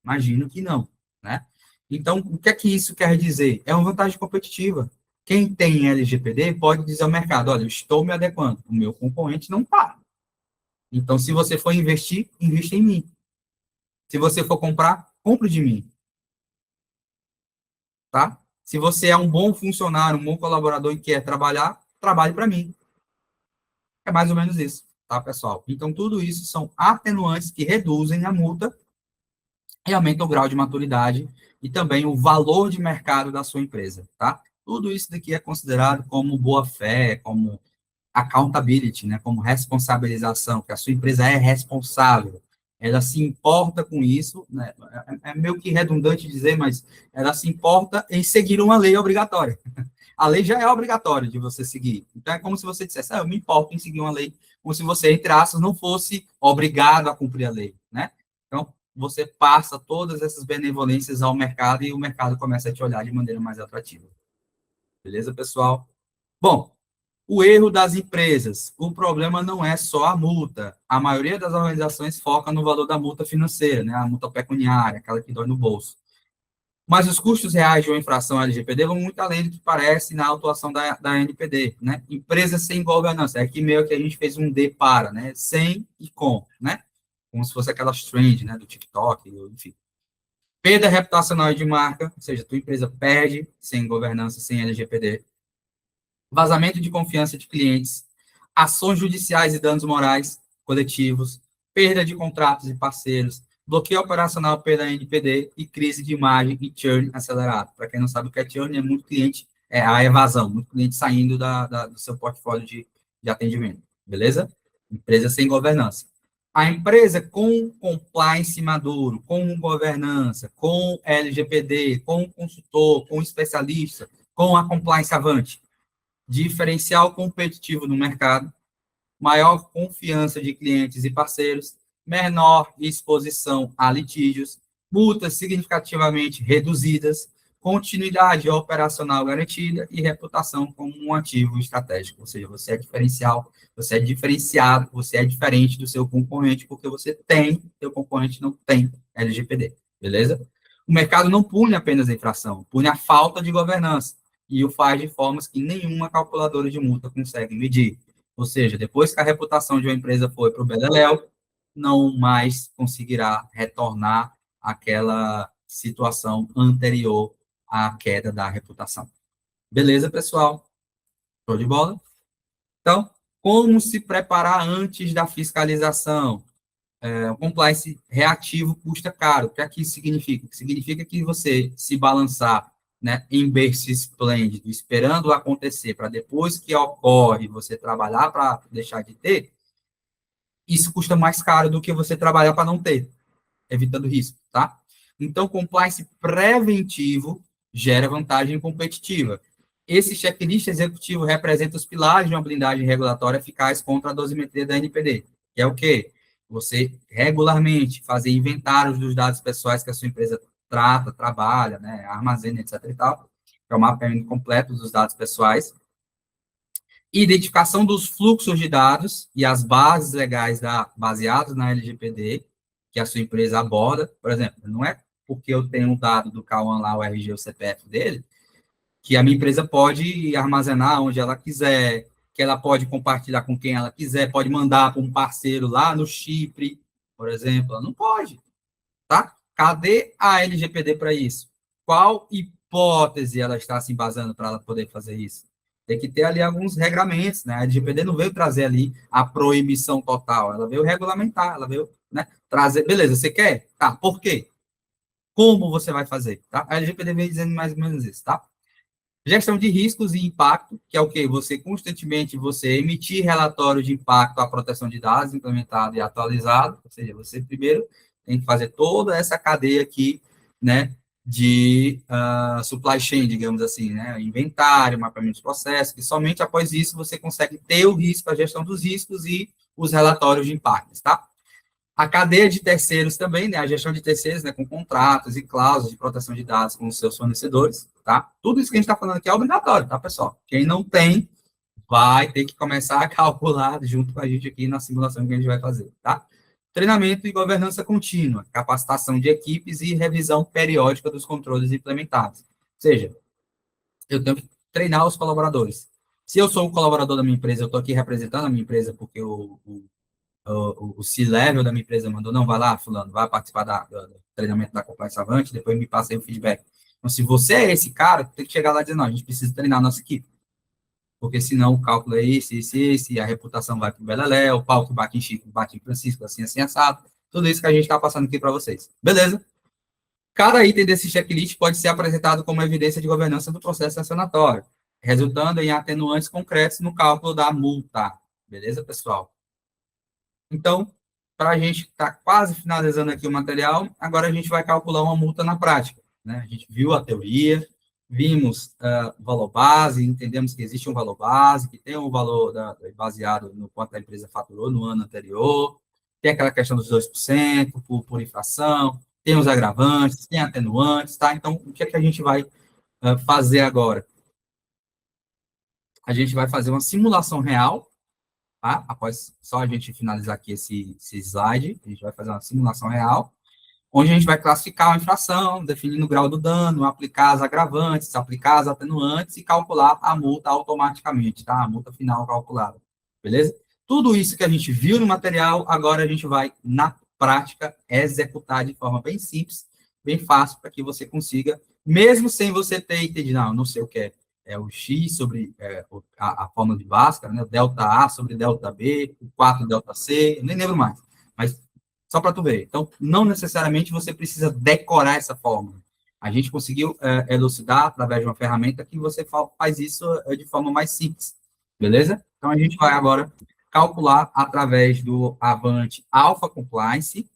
Imagino que não, né? Então, o que é que isso quer dizer? É uma vantagem competitiva. Quem tem LGPD pode dizer ao mercado, olha, eu estou me adequando, o meu concorrente não está. Então, se você for investir, invista em mim. Se você for comprar, compre de mim. Tá? Se você é um bom funcionário, um bom colaborador e quer trabalhar, trabalhe para mim. É mais ou menos isso, tá, pessoal? Então, tudo isso são atenuantes que reduzem a multa e aumentam o grau de maturidade e também o valor de mercado da sua empresa, tá? Tudo isso daqui é considerado como boa-fé, como accountability, né, como responsabilização, que a sua empresa é responsável, ela se importa com isso, né, é meio que redundante dizer, mas ela se importa em seguir uma lei obrigatória. A lei já é obrigatória de você seguir. Então, é como se você dissesse, eu me importo em seguir uma lei, como se você, entre aspas, não fosse obrigado a cumprir a lei, né? Então, você passa todas essas benevolências ao mercado e o mercado começa a te olhar de maneira mais atrativa. Beleza, pessoal? Bom, o erro das empresas. O problema não é só a multa. A maioria das organizações foca no valor da multa financeira, né? A multa pecuniária, aquela que dói no bolso. Mas os custos reais de uma infração LGPD vão muito além do que parece na atuação da NPD, né? Empresas sem governança. É aqui meio que a gente fez um D para, né? Sem e com, né? Como se fosse aquelas trend, né? Do TikTok, enfim. Perda reputacional de marca, ou seja, tua empresa perde sem governança, sem LGPD. Vazamento de confiança de clientes, ações judiciais e danos morais coletivos, perda de contratos e parceiros, bloqueio operacional pela NPD e crise de imagem e churn acelerado. Para quem não sabe o que é churn, é muito cliente, é a evasão, muito cliente saindo do seu portfólio de atendimento, beleza? Empresa sem governança. A empresa com compliance maduro, com governança, com LGPD, com consultor, com especialista, com a compliance avante, diferencial competitivo no mercado, maior confiança de clientes e parceiros, menor exposição a litígios, multas significativamente reduzidas, continuidade operacional garantida e reputação como um ativo estratégico. Ou seja, você é diferencial, você é diferenciado, você é diferente do seu concorrente, porque você tem, seu concorrente não tem LGPD, beleza? O mercado não pune apenas a infração, pune a falta de governança e o faz de formas que nenhuma calculadora de multa consegue medir. Ou seja, depois que a reputação de uma empresa foi para o beleléu, não mais conseguirá retornar àquela situação anterior à queda da reputação. Beleza, pessoal? Show de bola? Então, como se preparar antes da fiscalização? O compliance reativo custa caro. O que aqui significa? Significa que você se balançar, né, em berço esplêndido, esperando acontecer, para depois que ocorre, você trabalhar para deixar de ter, isso custa mais caro do que você trabalhar para não ter, evitando risco, tá? Então, compliance preventivo gera vantagem competitiva. Esse checklist executivo representa os pilares de uma blindagem regulatória eficaz contra a dosimetria da NPD, que é o quê? você regularmente fazer inventários dos dados pessoais que a sua empresa trata, trabalha, né, armazena, etc. e tal, que é o mapeamento completo dos dados pessoais, identificação dos fluxos de dados e as bases legais baseadas na LGPD que a sua empresa aborda. Por exemplo, não é porque eu tenho um dado do Cauã lá, o RG, o CPF dele, que a minha empresa pode armazenar onde ela quiser, que ela pode compartilhar com quem ela quiser, pode mandar para um parceiro lá no Chipre, por exemplo. Ela não pode, tá? Cadê a LGPD para isso? Qual hipótese ela está se embasando para ela poder fazer isso? Tem que ter ali alguns regramentos, né? A LGPD não veio trazer ali a proibição total, ela veio regulamentar, ela veio, né, trazer, beleza, você quer? Tá, por quê? Como você vai fazer? Tá? A LGPD veio dizendo mais ou menos isso, tá? Gestão de riscos e impacto, que é o quê? Você constantemente emitir relatório de impacto à proteção de dados implementado e atualizado, ou seja, você primeiro tem que fazer toda essa cadeia aqui, né, de supply chain, digamos assim, né, inventário, mapeamento de processos, e somente após isso você consegue ter o risco, a gestão dos riscos e os relatórios de impactos, tá? A cadeia de terceiros também, né, a gestão de terceiros, né, com contratos e cláusulas de proteção de dados com os seus fornecedores, tá? Tudo isso que a gente está falando aqui é obrigatório, tá, pessoal? Quem não tem, vai ter que começar a calcular junto com a gente aqui na simulação que a gente vai fazer, tá? Treinamento e governança contínua, capacitação de equipes e revisão periódica dos controles implementados. Ou seja, eu tenho que treinar os colaboradores. Se eu sou um colaborador da minha empresa, eu estou aqui representando a minha empresa porque o C-Level da minha empresa mandou, não, vai lá, fulano, vai participar do treinamento da Compliance Avante, depois me passa aí o feedback. Então, se você é esse cara, tem que chegar lá e dizer, não, a gente precisa treinar a nossa equipe, porque senão o cálculo é esse, a reputação vai para o Beleléu, o pau que bate em Chico, bate em Francisco, assim, assim, assado, tudo isso que a gente está passando aqui para vocês. Beleza? Cada item desse checklist pode ser apresentado como evidência de governança do processo sancionatório, resultando em atenuantes concretos no cálculo da multa. Beleza, pessoal? Então, para a gente estar quase finalizando aqui o material, agora a gente vai calcular uma multa na prática, né? A gente viu a teoria, vimos o valor base, entendemos que existe um valor base, que tem um valor baseado no quanto a empresa faturou no ano anterior, tem aquela questão dos 2% por infração, tem os agravantes, tem atenuantes, tá? Então, o que é que a gente vai fazer agora? A gente vai fazer uma simulação real, tá? Após só a gente finalizar aqui esse slide, a gente vai fazer uma simulação real, onde a gente vai classificar a infração, definindo o grau do dano, aplicar as agravantes, aplicar as atenuantes e calcular a multa automaticamente, tá? A multa final calculada, beleza? Tudo isso que a gente viu no material, agora a gente vai, na prática, executar de forma bem simples, bem fácil, para que você consiga, mesmo sem você ter entendido, não sei o que é o X sobre a fórmula de Bhaskara, né? O delta A sobre delta B, o 4 delta C, eu nem lembro mais, mas só para tu ver. Então, não necessariamente você precisa decorar essa fórmula. A gente conseguiu elucidar através de uma ferramenta que você faz isso de forma mais simples, beleza? Então, a gente vai agora calcular através do Avante Alpha Compliance,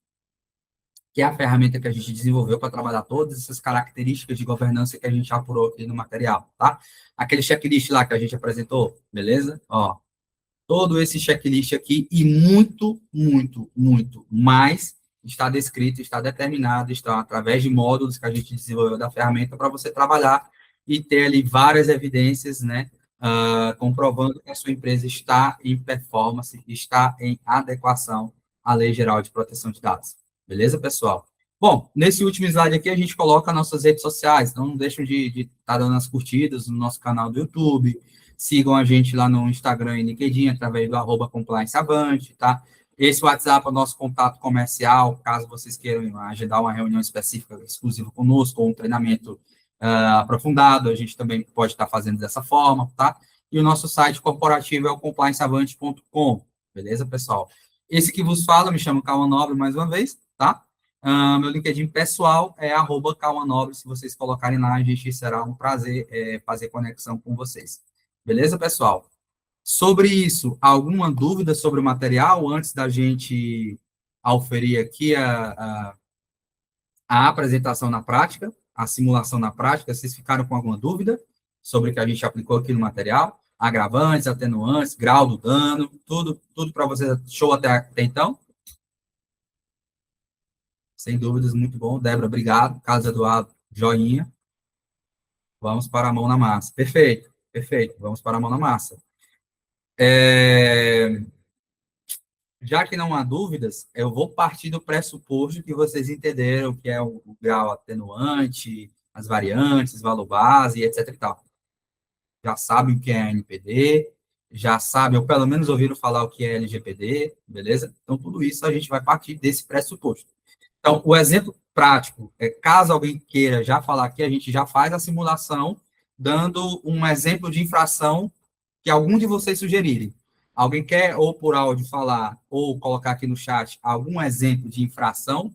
que é a ferramenta que a gente desenvolveu para trabalhar todas essas características de governança que a gente apurou aqui no material, tá? Aquele checklist lá que a gente apresentou, beleza? Ó, todo esse checklist aqui e muito, muito, muito mais está descrito, está determinado, está através de módulos que a gente desenvolveu da ferramenta para você trabalhar e ter ali várias evidências, né, comprovando que a sua empresa está em performance, está em adequação à Lei Geral de Proteção de Dados. Beleza, pessoal? Bom, nesse último slide aqui a gente coloca nossas redes sociais, então não deixem de estar dando as curtidas no nosso canal do YouTube, sigam a gente lá no Instagram e LinkedIn, através do @complianceavante, tá? Esse WhatsApp é o nosso contato comercial, caso vocês queiram agendar uma reunião específica, exclusiva conosco, ou um treinamento aprofundado, a gente também pode estar fazendo dessa forma, tá? E o nosso site corporativo é o complianceavante.com, beleza, pessoal? Esse que vos fala, me chamo Cauã Nobre, mais uma vez, tá? Meu LinkedIn pessoal é @Cauã Nobre, se vocês colocarem lá, a gente será um prazer fazer conexão com vocês. Beleza, pessoal? Sobre isso, alguma dúvida sobre o material antes da gente auferir aqui a apresentação na prática, a simulação na prática? Vocês ficaram com alguma dúvida sobre o que a gente aplicou aqui no material? Agravantes, atenuantes, grau do dano, tudo para vocês. Show até então? Sem dúvidas, muito bom. Débora, obrigado. Carlos Eduardo, joinha. Vamos para a mão na massa. Perfeito, perfeito. Vamos para a mão na massa. Já que não há dúvidas, eu vou partir do pressuposto que vocês entenderam o que é o grau atenuante, as variantes, valor base, etc. e tal. Já sabem o que é NPD, já sabem, ou pelo menos ouviram falar o que é LGPD, beleza? Então, tudo isso a gente vai partir desse pressuposto. Então, o exemplo prático é, caso alguém queira já falar aqui, a gente já faz a simulação dando um exemplo de infração que algum de vocês sugerirem. Alguém quer, ou por áudio, falar, ou colocar aqui no chat algum exemplo de infração?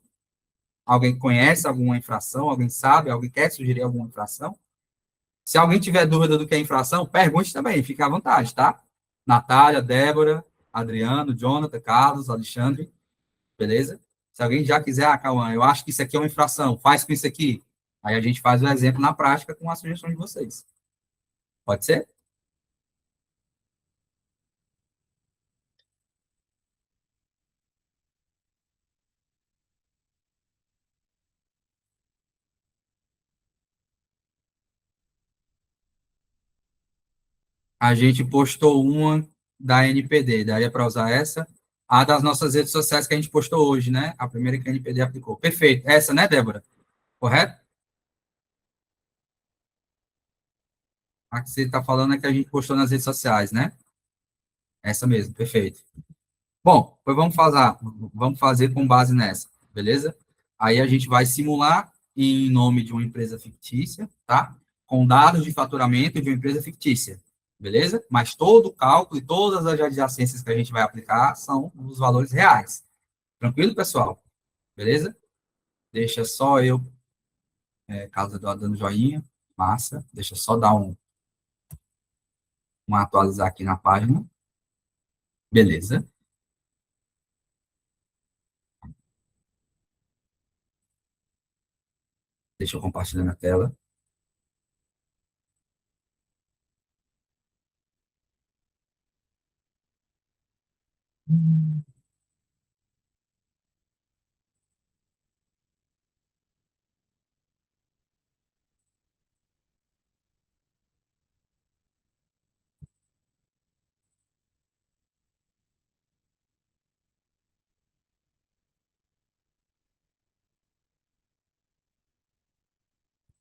Alguém conhece alguma infração? Alguém sabe? Alguém quer sugerir alguma infração? Se alguém tiver dúvida do que é infração, pergunte também, fique à vontade, tá? Natália, Débora, Adriano, Jonathan, Carlos, Alexandre, beleza? Se alguém já quiser, Cauã, eu acho que isso aqui é uma infração, faz com isso aqui. Aí a gente faz o exemplo na prática com a sugestão de vocês. Pode ser? A gente postou uma da NPD, daí é para usar essa. A das nossas redes sociais que a gente postou hoje, né? A primeira que a NPD aplicou. Perfeito. Essa, né, Débora? Correto? A que você está falando é que a gente postou nas redes sociais, né? Essa mesmo, perfeito. Bom, pois vamos fazer com base nessa, beleza? Aí a gente vai simular em nome de uma empresa fictícia, tá? Com dados de faturamento de uma empresa fictícia, beleza? Mas todo o cálculo e todas as adjacências que a gente vai aplicar são os valores reais. Tranquilo, pessoal? Beleza? Deixa só eu, caso eu dando joinha, massa. Deixa eu só dar um atualizar aqui na página. Beleza. Deixa eu compartilhar na tela.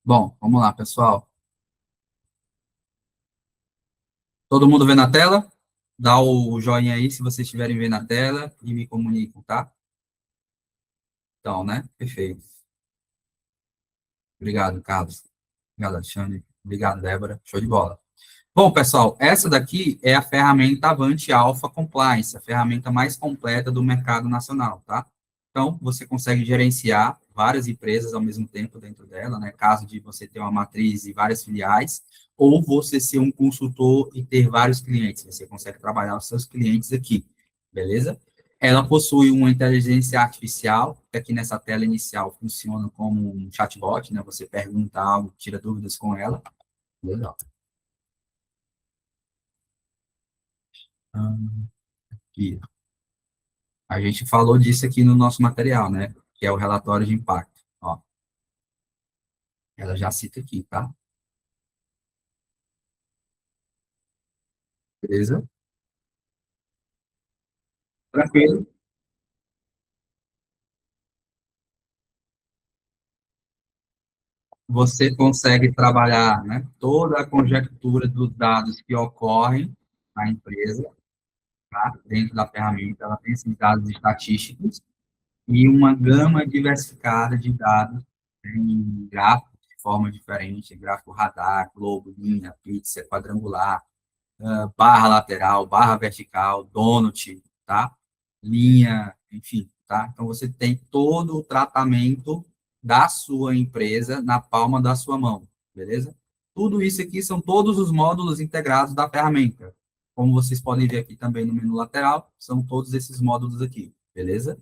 Bom, vamos lá, pessoal. Todo mundo vê na tela? Dá o joinha aí se vocês estiverem vendo na tela e me comunicam, tá? Então, né? Perfeito. Obrigado, Carlos. Obrigado, Alexandre. Obrigado, Débora. Show de bola. Bom, pessoal, essa daqui é a ferramenta Avante Alpha Compliance, a ferramenta mais completa do mercado nacional, tá? Então, você consegue gerenciar várias empresas ao mesmo tempo dentro dela, né? Caso de você ter uma matriz e várias filiais, ou você ser um consultor e ter vários clientes, você consegue trabalhar os seus clientes aqui, beleza? Ela possui uma inteligência artificial, que aqui nessa tela inicial funciona como um chatbot, né? Você pergunta algo, tira dúvidas com ela. Legal. Aqui. A gente falou disso aqui no nosso material, né? Que é o relatório de impacto. Ó, ela já cita aqui, tá? Beleza? Tranquilo. Você consegue trabalhar, né, toda a conjectura dos dados que ocorrem na empresa, tá? Dentro da ferramenta, ela tem esses dados estatísticos e uma gama diversificada de dados em gráficos de forma diferente, gráfico radar, globo, linha, pizza, quadrangular, barra lateral, barra vertical, donut, tá? Linha, enfim, tá? Então, você tem todo o tratamento da sua empresa na palma da sua mão, beleza? Tudo isso aqui são todos os módulos integrados da ferramenta. Como vocês podem ver aqui também no menu lateral, são todos esses módulos aqui, beleza?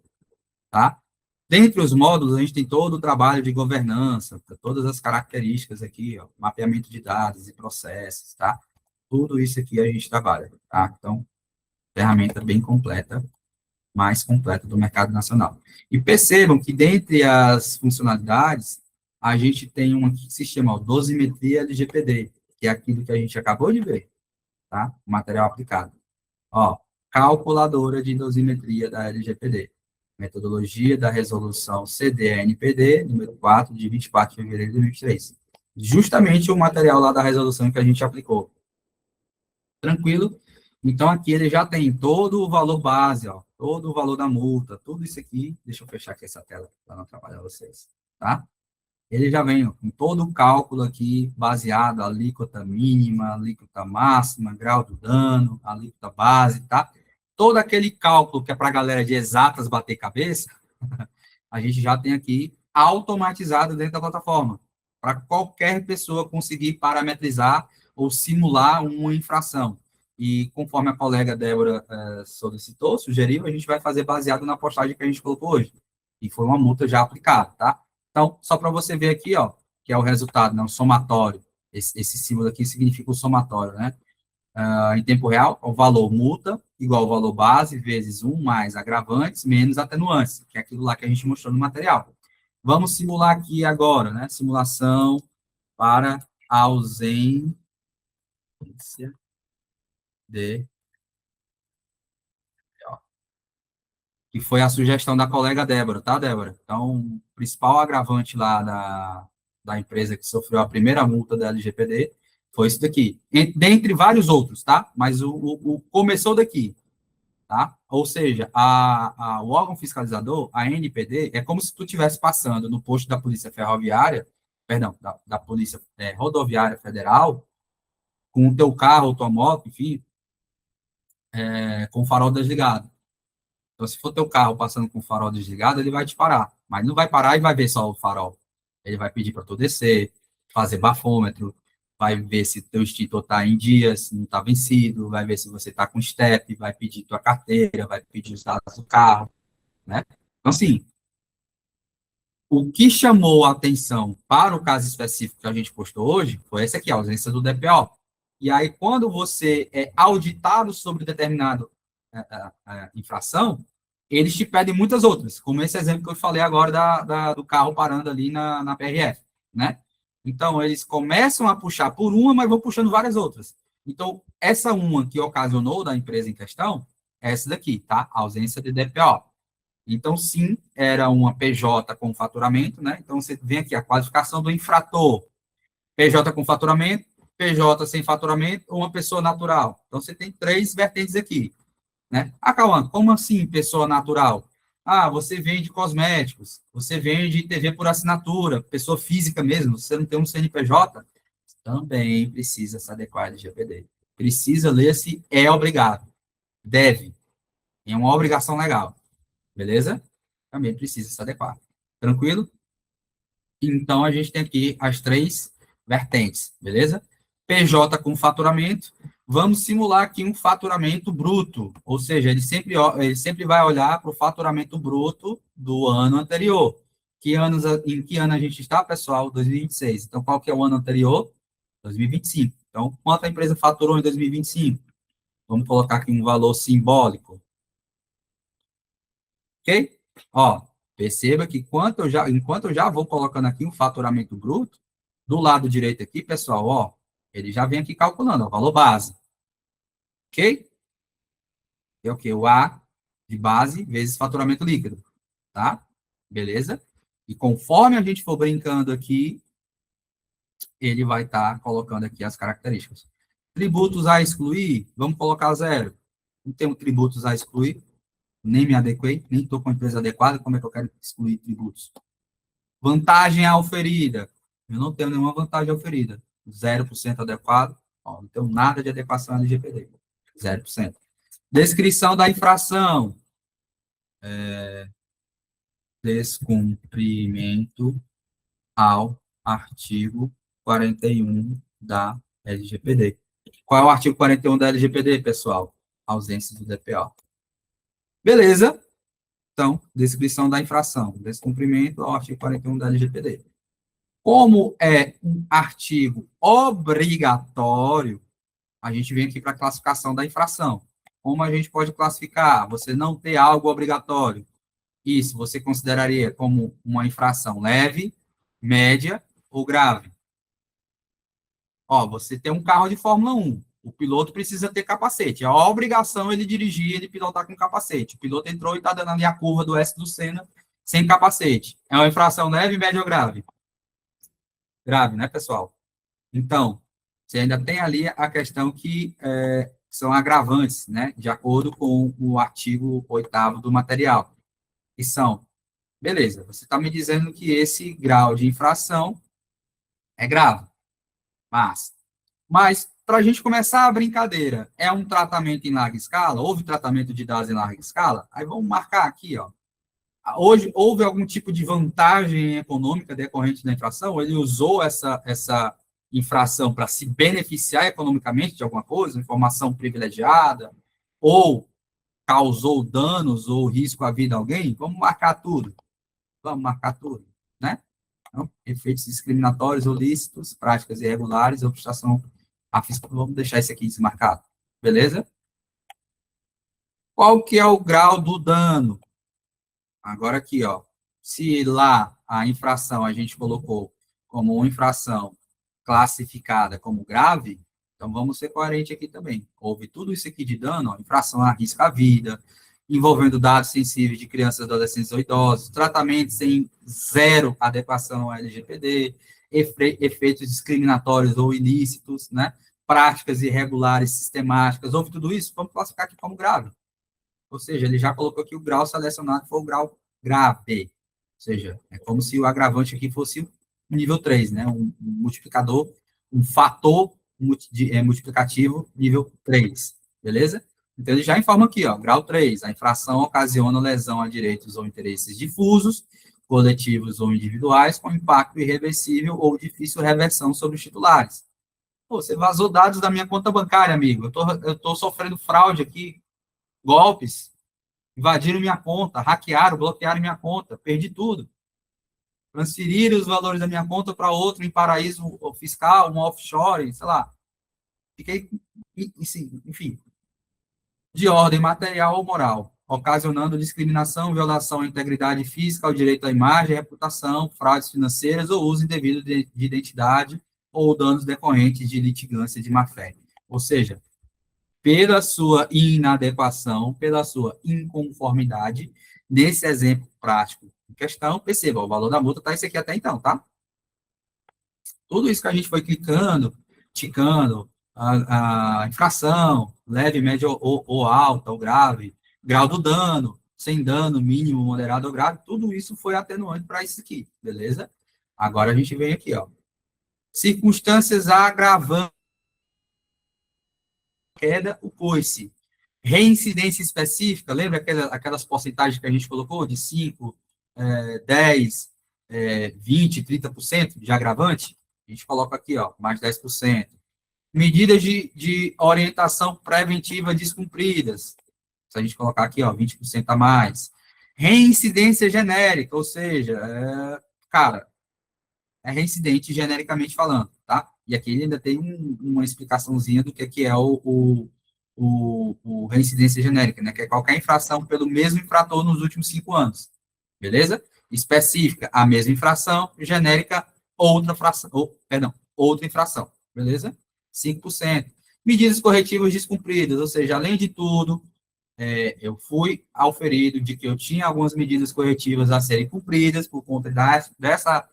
Tá? Dentre os módulos, a gente tem todo o trabalho de governança, todas as características aqui, ó, mapeamento de dados e processos, tá? Tudo isso aqui a gente trabalha, tá? Então, ferramenta bem completa. mais completa do mercado nacional. E percebam que, dentre as funcionalidades, a gente tem uma que se chama dosimetria LGPD, que é aquilo que a gente acabou de ver, tá? O material aplicado. Ó, calculadora de dosimetria da LGPD. Metodologia da resolução CDE-NPD, número 4, de 24 de fevereiro de 2023. Justamente o material lá da resolução que a gente aplicou. Tranquilo? Então, aqui ele já tem todo o valor base, ó, todo o valor da multa, tudo isso aqui. Deixa eu fechar aqui essa tela para não atrapalhar vocês, tá? Ele já vem ó, com todo o cálculo aqui, baseado alíquota mínima, alíquota máxima, grau do dano, alíquota base, tá? Todo aquele cálculo que é para a galera de exatas bater cabeça, a gente já tem aqui automatizado dentro da plataforma, para qualquer pessoa conseguir parametrizar ou simular uma infração. E conforme a colega Débora solicitou, sugeriu, a gente vai fazer baseado na postagem que a gente colocou hoje. E foi uma multa já aplicada, tá? Então, só para você ver aqui, ó, que é o resultado, né, o somatório. Esse símbolo aqui significa o somatório, né? Em tempo real, o valor multa igual ao valor base vezes 1 mais agravantes menos atenuantes, que é aquilo lá que a gente mostrou no material. Vamos simular aqui agora, né? Simulação para ausência de, ó, que foi a sugestão da colega Débora, tá, Débora? Então, o principal agravante lá da empresa que sofreu a primeira multa da LGPD foi isso daqui, dentre vários outros, tá? Mas o começou daqui, tá? Ou seja, o órgão fiscalizador, a NPD, é como se tu estivesse passando no posto da Polícia Ferroviária, perdão, da Polícia Rodoviária Federal, com o teu carro, ou tua moto, enfim, com o farol desligado. Então, se for teu carro passando com o farol desligado, ele vai te parar. Mas não vai parar e vai ver só o farol. Ele vai pedir para tu descer, fazer bafômetro, vai ver se teu extintor está em dia, se não está vencido, vai ver se você está com step, vai pedir tua carteira, vai pedir os dados do carro, né? Então, assim, o que chamou a atenção para o caso específico que a gente postou hoje foi esse aqui, a ausência do DPO. E aí, quando você é auditado sobre determinado infração, eles te pedem muitas outras, como esse exemplo que eu falei agora do carro parando ali na PRF, né? Então, eles começam a puxar por uma, mas vão puxando várias outras. Então, essa uma que ocasionou da empresa em questão, é essa daqui, tá? A ausência de DPO. Então, sim, era uma PJ com faturamento, né? Então, você vem aqui a qualificação do infrator. PJ com faturamento, PJ sem faturamento, ou uma pessoa natural. Então, você tem três vertentes aqui, né? Ah, Cauã, como assim pessoa natural? Ah, você vende cosméticos, você vende TV por assinatura, pessoa física mesmo, você não tem um CNPJ, também precisa se adequar ao LGPD. Precisa ler se é obrigado. Deve. É uma obrigação legal. Beleza? Também precisa se adequar. Tranquilo? Então, a gente tem aqui as três vertentes, beleza? PJ com faturamento. Vamos simular aqui um faturamento bruto, ou seja, ele sempre vai olhar para o faturamento bruto do ano anterior. Em que ano a gente está, pessoal? 2026. Então, qual que é o ano anterior? 2025. Então, quanto a empresa faturou em 2025? Vamos colocar aqui um valor simbólico. Ok? Ó, perceba que enquanto eu já vou colocando aqui o faturamento bruto, do lado direito aqui, pessoal, ó, ele já vem aqui calculando, ó, o valor base. Ok? É o que? O A de base vezes faturamento líquido. Tá? Beleza? E conforme a gente for brincando aqui, ele vai estar colocando aqui as características. Tributos a excluir, vamos colocar zero. Não temos tributos a excluir, nem me adequei, nem estou com a empresa adequada, como é que eu quero excluir tributos? Vantagem auferida. Eu não tenho nenhuma vantagem auferida. 0% adequado. Ó, não tenho nada de adequação LGPD. 0%. Descrição da infração. Descumprimento ao artigo 41 da LGPD. Qual é o artigo 41 da LGPD, pessoal? Ausência do DPO. Beleza? Então, descrição da infração. Descumprimento ao artigo 41 da LGPD. Como é um artigo obrigatório, a gente vem aqui para a classificação da infração. como a gente pode classificar? Você não ter algo obrigatório. Isso você consideraria como uma infração leve, média ou grave? Ó, você tem um carro de Fórmula 1. O piloto precisa ter capacete. É a obrigação ele dirigir, ele pilotar com capacete. O piloto entrou e está dando ali a curva do S do Senna sem capacete. É uma infração leve, média ou grave? Grave, né, pessoal? Então, você ainda tem ali a questão que são agravantes, né, de acordo com o artigo 8º do material, que são, beleza, você está me dizendo que esse grau de infração é grave, mas para a gente começar a brincadeira, é um tratamento em larga escala? Houve tratamento de dados em larga escala? Aí vamos marcar aqui, ó. Hoje, houve algum tipo de vantagem econômica decorrente da infração? Ele usou essa infração para se beneficiar economicamente de alguma coisa, informação privilegiada, ou causou danos ou risco à vida de alguém? Vamos marcar tudo. Vamos marcar tudo, né? Então, efeitos discriminatórios ou lícitos, práticas irregulares, obstrução à fiscal. Vamos deixar isso aqui desmarcado. Beleza? Qual que é o grau do dano? Agora aqui, ó, se lá a infração a gente colocou como uma infração classificada como grave, então vamos ser coerentes aqui também. Houve tudo isso aqui de dano, ó, infração a risco à vida, envolvendo dados sensíveis de crianças, adolescentes ou idosos, tratamento sem zero adequação ao LGPD, efeitos discriminatórios ou ilícitos, né? Práticas irregulares sistemáticas, houve tudo isso, vamos classificar aqui como grave. Ou seja, ele já colocou que o grau selecionado foi o grau grave. Ou seja, é como se o agravante aqui fosse o nível 3, né? Um multiplicador, um fator multiplicativo nível 3. Beleza? Então, ele já informa aqui, ó, grau 3, a infração ocasiona lesão a direitos ou interesses difusos, coletivos ou individuais, com impacto irreversível ou difícil reversão sobre os titulares. Pô, você vazou dados da minha conta bancária, amigo. Eu tô sofrendo fraude aqui, golpes, invadiram minha conta, hackearam, bloquearam minha conta, perdi tudo. Transferiram os valores da minha conta para outro em paraíso fiscal, um offshore, sei lá. Fiquei, enfim, de ordem material ou moral, ocasionando discriminação, violação à integridade física, ao direito à imagem, reputação, fraudes financeiras ou uso indevido de identidade ou danos decorrentes de litigância de má-fé. Ou seja, pela sua inadequação, pela sua inconformidade, nesse exemplo prático em questão, perceba, o valor da multa está esse aqui até então, tá? Tudo isso que a gente foi clicando, ticando, a infração, leve, média ou alta, ou grave, grau do dano, sem dano, mínimo, moderado ou grave, tudo isso foi atenuante para isso aqui, beleza? Agora a gente vem aqui, ó. Circunstâncias agravantes, queda, o coice. Reincidência específica, lembra aquelas porcentagens que a gente colocou, de 5, 10, 20, 30% de agravante? A gente coloca aqui, ó, mais 10%. Medidas de orientação preventiva descumpridas. Se a gente colocar aqui, ó, 20% a mais. Reincidência genérica, ou seja, cara, é reincidente genericamente falando, tá? E aqui ele ainda tem uma explicaçãozinha do que é o reincidência genérica, né? Que é qualquer infração pelo mesmo infrator nos últimos 5 anos. Beleza? Específica, a mesma infração. Genérica, outra fração, outra infração. Beleza? 5%. Medidas corretivas descumpridas, ou seja, além de tudo, eu fui auferido de que eu tinha algumas medidas corretivas a serem cumpridas por conta dessa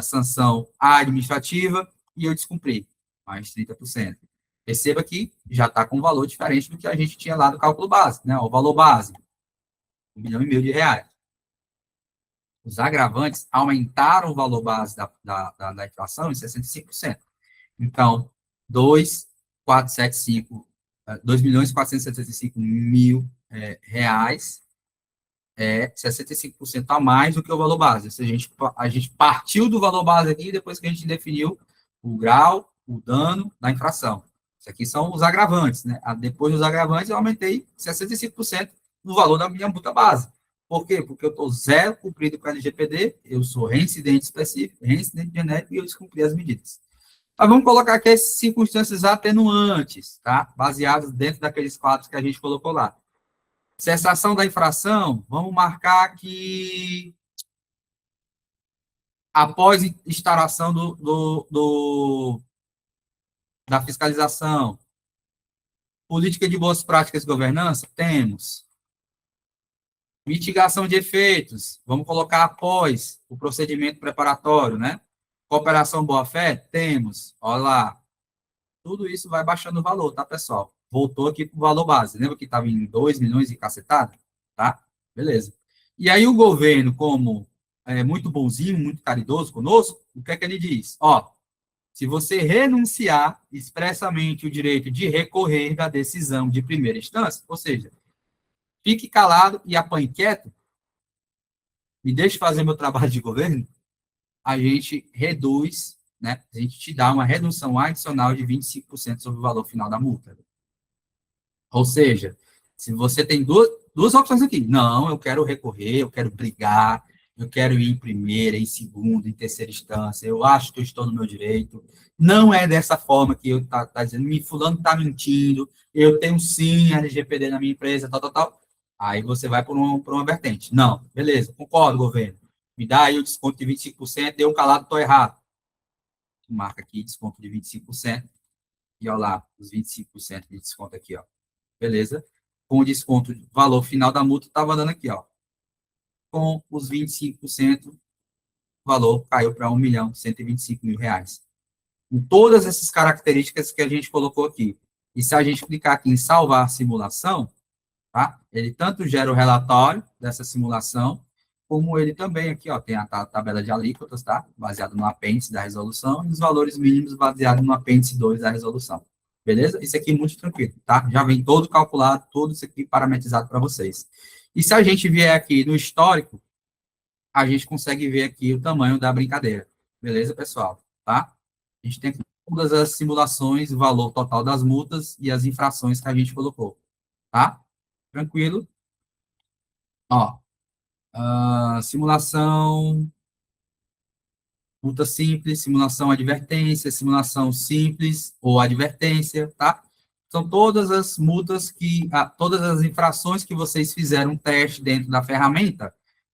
sanção administrativa e eu descumpri, mais 30%. Perceba que já está com um valor diferente do que a gente tinha lá do cálculo básico, né? O valor base, 1,5 milhão de reais. Os agravantes aumentaram o valor base da inflação em 65%. Então, 2.475 mil reais é 65% a mais do que o valor base. Ou seja, a gente partiu do valor base aqui depois que a gente definiu o grau, o dano da infração. Isso aqui são os agravantes, né? Depois dos agravantes, eu aumentei 65% no valor da minha multa base. Por quê? Porque eu estou zero cumprido com a LGPD, eu sou reincidente específico, reincidente genérico e eu descumpri as medidas. Mas vamos colocar aqui as circunstâncias atenuantes, tá? Baseadas dentro daqueles quadros que a gente colocou lá. Cessação da infração, vamos marcar que após instauração da fiscalização, política de boas práticas de governança, temos. Mitigação de efeitos, vamos colocar após o procedimento preparatório, né? Cooperação boa-fé, temos. Olha lá. Tudo isso vai baixando o valor, tá, pessoal? Voltou aqui para o valor base. Lembra que estava em 2 milhões e cacetada? Tá? Beleza. E aí o governo, como é muito bonzinho, muito caridoso conosco, o que é que ele diz? Ó, se você renunciar expressamente o direito de recorrer da decisão de primeira instância, ou seja, fique calado e apanhe quieto, me deixe fazer meu trabalho de governo, a gente reduz, né? A gente te dá uma redução adicional de 25% sobre o valor final da multa. Ou seja, se você tem duas opções aqui, não, eu quero recorrer, eu quero brigar, eu quero ir em primeira, em segunda, em terceira instância, eu acho que eu estou no meu direito, não é dessa forma que eu tá dizendo, fulano está mentindo, eu tenho sim LGPD na minha empresa, tal, tal, tal. Aí você vai por uma vertente. Não, beleza, concordo, governo. Me dá aí o desconto de 25%, deu um calado, estou errado. Marca aqui, desconto de 25%, e olha lá, os 25% de desconto aqui, ó. Beleza? Com o desconto, valor final da multa, estava dando aqui, ó. Com os 25%, o valor caiu para R$ 1.125.000. Com todas essas características que a gente colocou aqui. E se a gente clicar aqui em salvar a simulação, tá? Ele tanto gera o relatório dessa simulação, como ele também aqui, ó, tem a tabela de alíquotas, tá? Baseado no apêndice da resolução, e os valores mínimos baseados no apêndice 2 da resolução. Beleza? Isso aqui é muito tranquilo, tá? Já vem todo calculado, tudo isso aqui parametrizado para vocês. E se a gente vier aqui no histórico, a gente consegue ver aqui o tamanho da brincadeira. Beleza, pessoal? Tá? A gente tem todas as simulações, o valor total das multas e as infrações que a gente colocou. Tá? Tranquilo? Ó, simulação, multa simples, simulação advertência, simulação simples ou advertência, tá? São todas as multas todas as infrações que vocês fizeram um teste dentro da ferramenta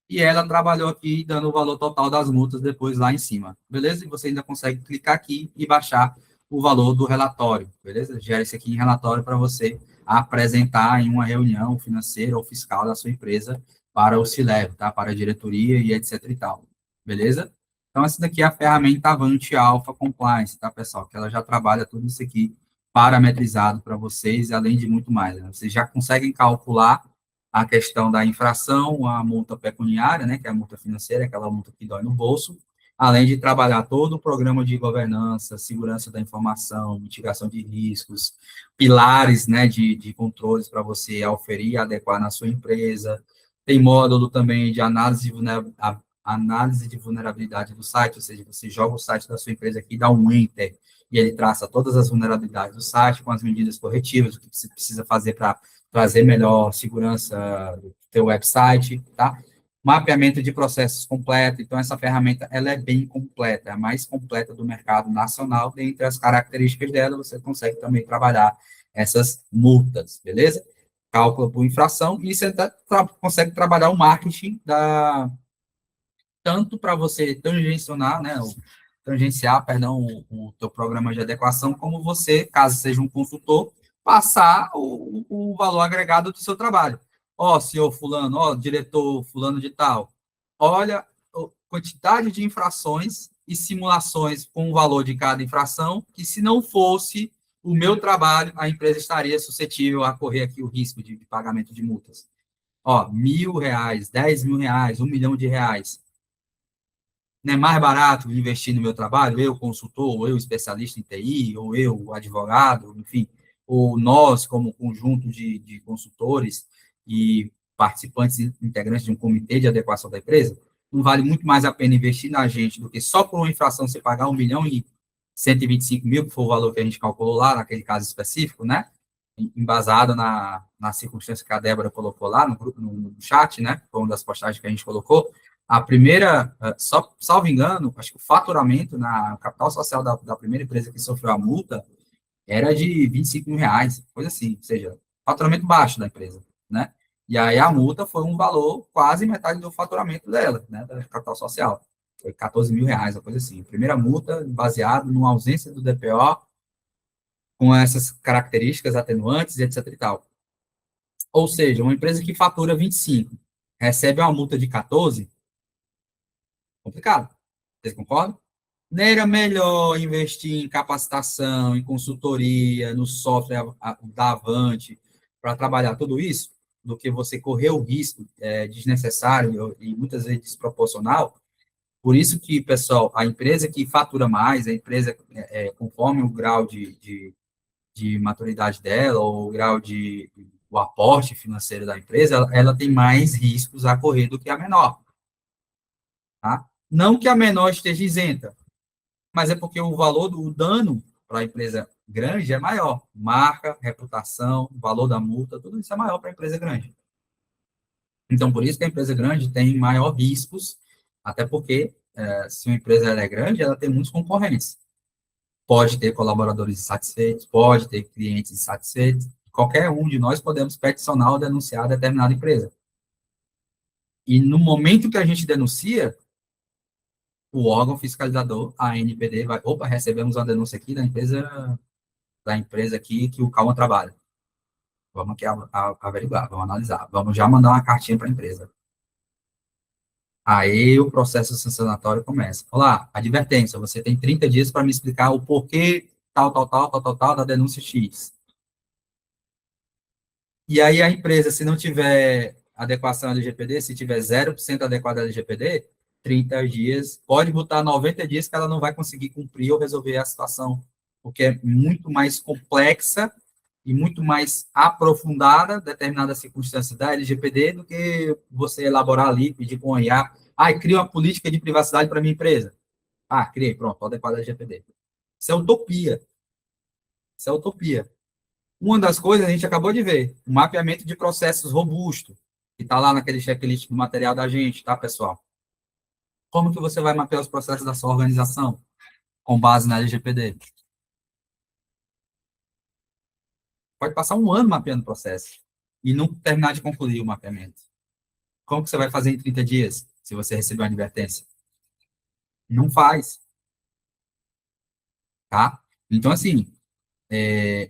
e ela trabalhou aqui dando o valor total das multas depois lá em cima, beleza? E você ainda consegue clicar aqui e baixar o valor do relatório, beleza? Gera isso aqui em relatório para você apresentar em uma reunião financeira ou fiscal da sua empresa para o C-Level, tá? Para a diretoria e etc e tal, beleza? Então, essa daqui é a ferramenta Avante Alpha Compliance, tá, pessoal? Que ela já trabalha tudo isso aqui parametrizado para vocês, além de muito mais. Né? Vocês já conseguem calcular a questão da infração, a multa pecuniária, né, que é a multa financeira, aquela multa que dói no bolso, além de trabalhar todo o programa de governança, segurança da informação, mitigação de riscos, pilares, né, de controles para você auferir e adequar na sua empresa. Tem módulo também de análise de vulnerabilidade do site, ou seja, você joga o site da sua empresa aqui, dá um enter, e ele traça todas as vulnerabilidades do site, com as medidas corretivas, o que você precisa fazer para trazer melhor segurança do teu website, tá? Mapeamento de processos completo, então essa ferramenta, ela é bem completa, é a mais completa do mercado nacional, dentre as características dela, você consegue também trabalhar essas multas, beleza? Cálculo por infração, e você consegue trabalhar o marketing tanto para você tangenciar, né, perdão, o teu programa de adequação, como você, caso seja um consultor, passar o valor agregado do seu trabalho. Ó, senhor fulano, ó, diretor fulano de tal, olha a quantidade de infrações e simulações com o valor de cada infração, que se não fosse o meu trabalho, a empresa estaria suscetível a correr aqui o risco de pagamento de multas. Ó, R$ 1.000, R$ 10.000, R$ 1 milhão. Não é mais barato investir no meu trabalho, eu consultor, ou eu especialista em TI, ou eu advogado, enfim, ou nós como conjunto de consultores e participantes integrantes de um comitê de adequação da empresa, não vale muito mais a pena investir na gente do que só por uma infração você pagar R$ 1.125.000, que foi o valor que a gente calculou lá, naquele caso específico, né? Embasado na circunstância que a Débora colocou lá no grupo, no chat, né? Foi uma das postagens que a gente colocou. A primeira, salvo engano, acho que o faturamento na capital social da primeira empresa que sofreu a multa era de R$ 25 mil, coisa assim, ou seja, faturamento baixo da empresa, né? E aí a multa foi um valor quase metade do faturamento dela, né, da capital social. Foi R$ 14 mil, uma coisa assim. Primeira multa baseada numa ausência do DPO, com essas características atenuantes, etc e tal. Ou seja, uma empresa que fatura 25, recebe uma multa de 14, complicado. Vocês concordam? Não era melhor investir em capacitação, em consultoria, no software da Avante, para trabalhar tudo isso, do que você correr o risco desnecessário e muitas vezes desproporcional? Por isso que, pessoal, a empresa que fatura mais, a empresa, conforme o grau de maturidade dela, ou o grau o aporte financeiro da empresa, ela tem mais riscos a correr do que a menor. Tá? Não que a menor esteja isenta, mas é porque o valor do dano para a empresa grande é maior. Marca, reputação, valor da multa, tudo isso é maior para a empresa grande. Então, por isso que a empresa grande tem maior riscos, até porque, se uma empresa é grande, ela tem muitos concorrentes. Pode ter colaboradores insatisfeitos, pode ter clientes insatisfeitos. Qualquer um de nós podemos peticionar ou denunciar determinada empresa. E no momento que a gente denuncia, o órgão fiscalizador, a ANPD, vai, opa, recebemos uma denúncia aqui da empresa aqui que o Calma trabalha. Vamos aqui averiguar, vamos analisar. Vamos já mandar uma cartinha para a empresa. Aí o processo sancionatório começa. Olá, advertência, você tem 30 dias para me explicar o porquê tal, da denúncia X. E aí a empresa, se não tiver adequação à LGPD, se tiver 0% adequada à LGPD, 30 dias, pode botar 90 dias que ela não vai conseguir cumprir ou resolver a situação, porque é muito mais complexa e muito mais aprofundada determinada circunstância da LGPD do que você elaborar ali, pedir com o IA, cria uma política de privacidade para minha empresa. Criei, pronto, adequada à LGPD. Isso é utopia. Isso é utopia. Uma das coisas a gente acabou de ver, o mapeamento de processos robusto, que está lá naquele checklist do material da gente, tá, pessoal? Como que você vai mapear os processos da sua organização com base na LGPD? Pode passar um ano mapeando o processo e não terminar de concluir o mapeamento. Como que você vai fazer em 30 dias, se você receber uma advertência? Não faz, tá? Então, assim,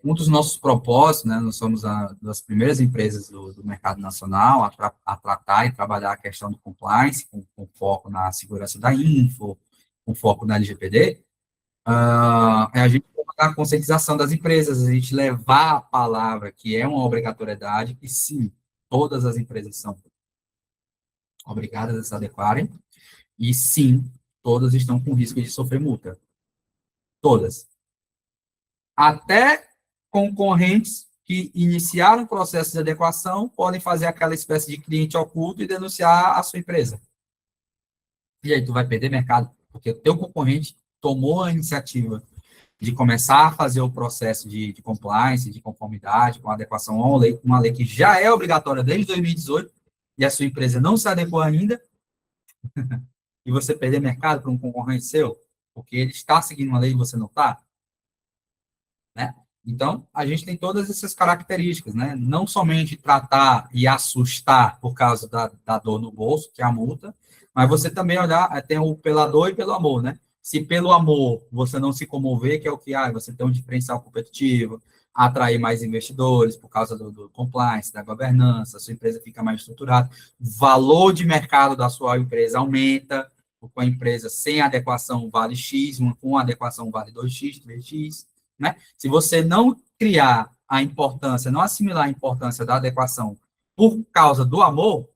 um dos nossos propósitos, né, nós somos uma das primeiras empresas do mercado nacional a tratar e trabalhar a questão do compliance, com foco na segurança da info, com foco na LGPD, é a gente colocar a conscientização das empresas, a gente levar a palavra que é uma obrigatoriedade, que sim, todas as empresas são obrigadas a se adequarem, e sim, todas estão com risco de sofrer multa. Todas. Até concorrentes que iniciaram o processo de adequação podem fazer aquela espécie de cliente oculto e denunciar a sua empresa. E aí tu vai perder mercado, porque o teu concorrente tomou a iniciativa de começar a fazer o processo de compliance, de conformidade, com adequação a uma lei que já é obrigatória desde 2018, e a sua empresa não se adequou ainda, e você perder mercado para um concorrente seu, porque ele está seguindo uma lei e você não está, né? Então, a gente tem todas essas características, né? Não somente tratar e assustar por causa da dor no bolso, que é a multa, mas você também olhar, tem o pela dor e pelo amor, né? Se pelo amor você não se comover, que é o que você tem um diferencial competitivo, atrair mais investidores por causa do compliance, da governança, a sua empresa fica mais estruturada, o valor de mercado da sua empresa aumenta, com a empresa sem adequação vale X, com adequação vale 2x, 3x, né? Se você não criar a importância, não assimilar a importância da adequação por causa do amor,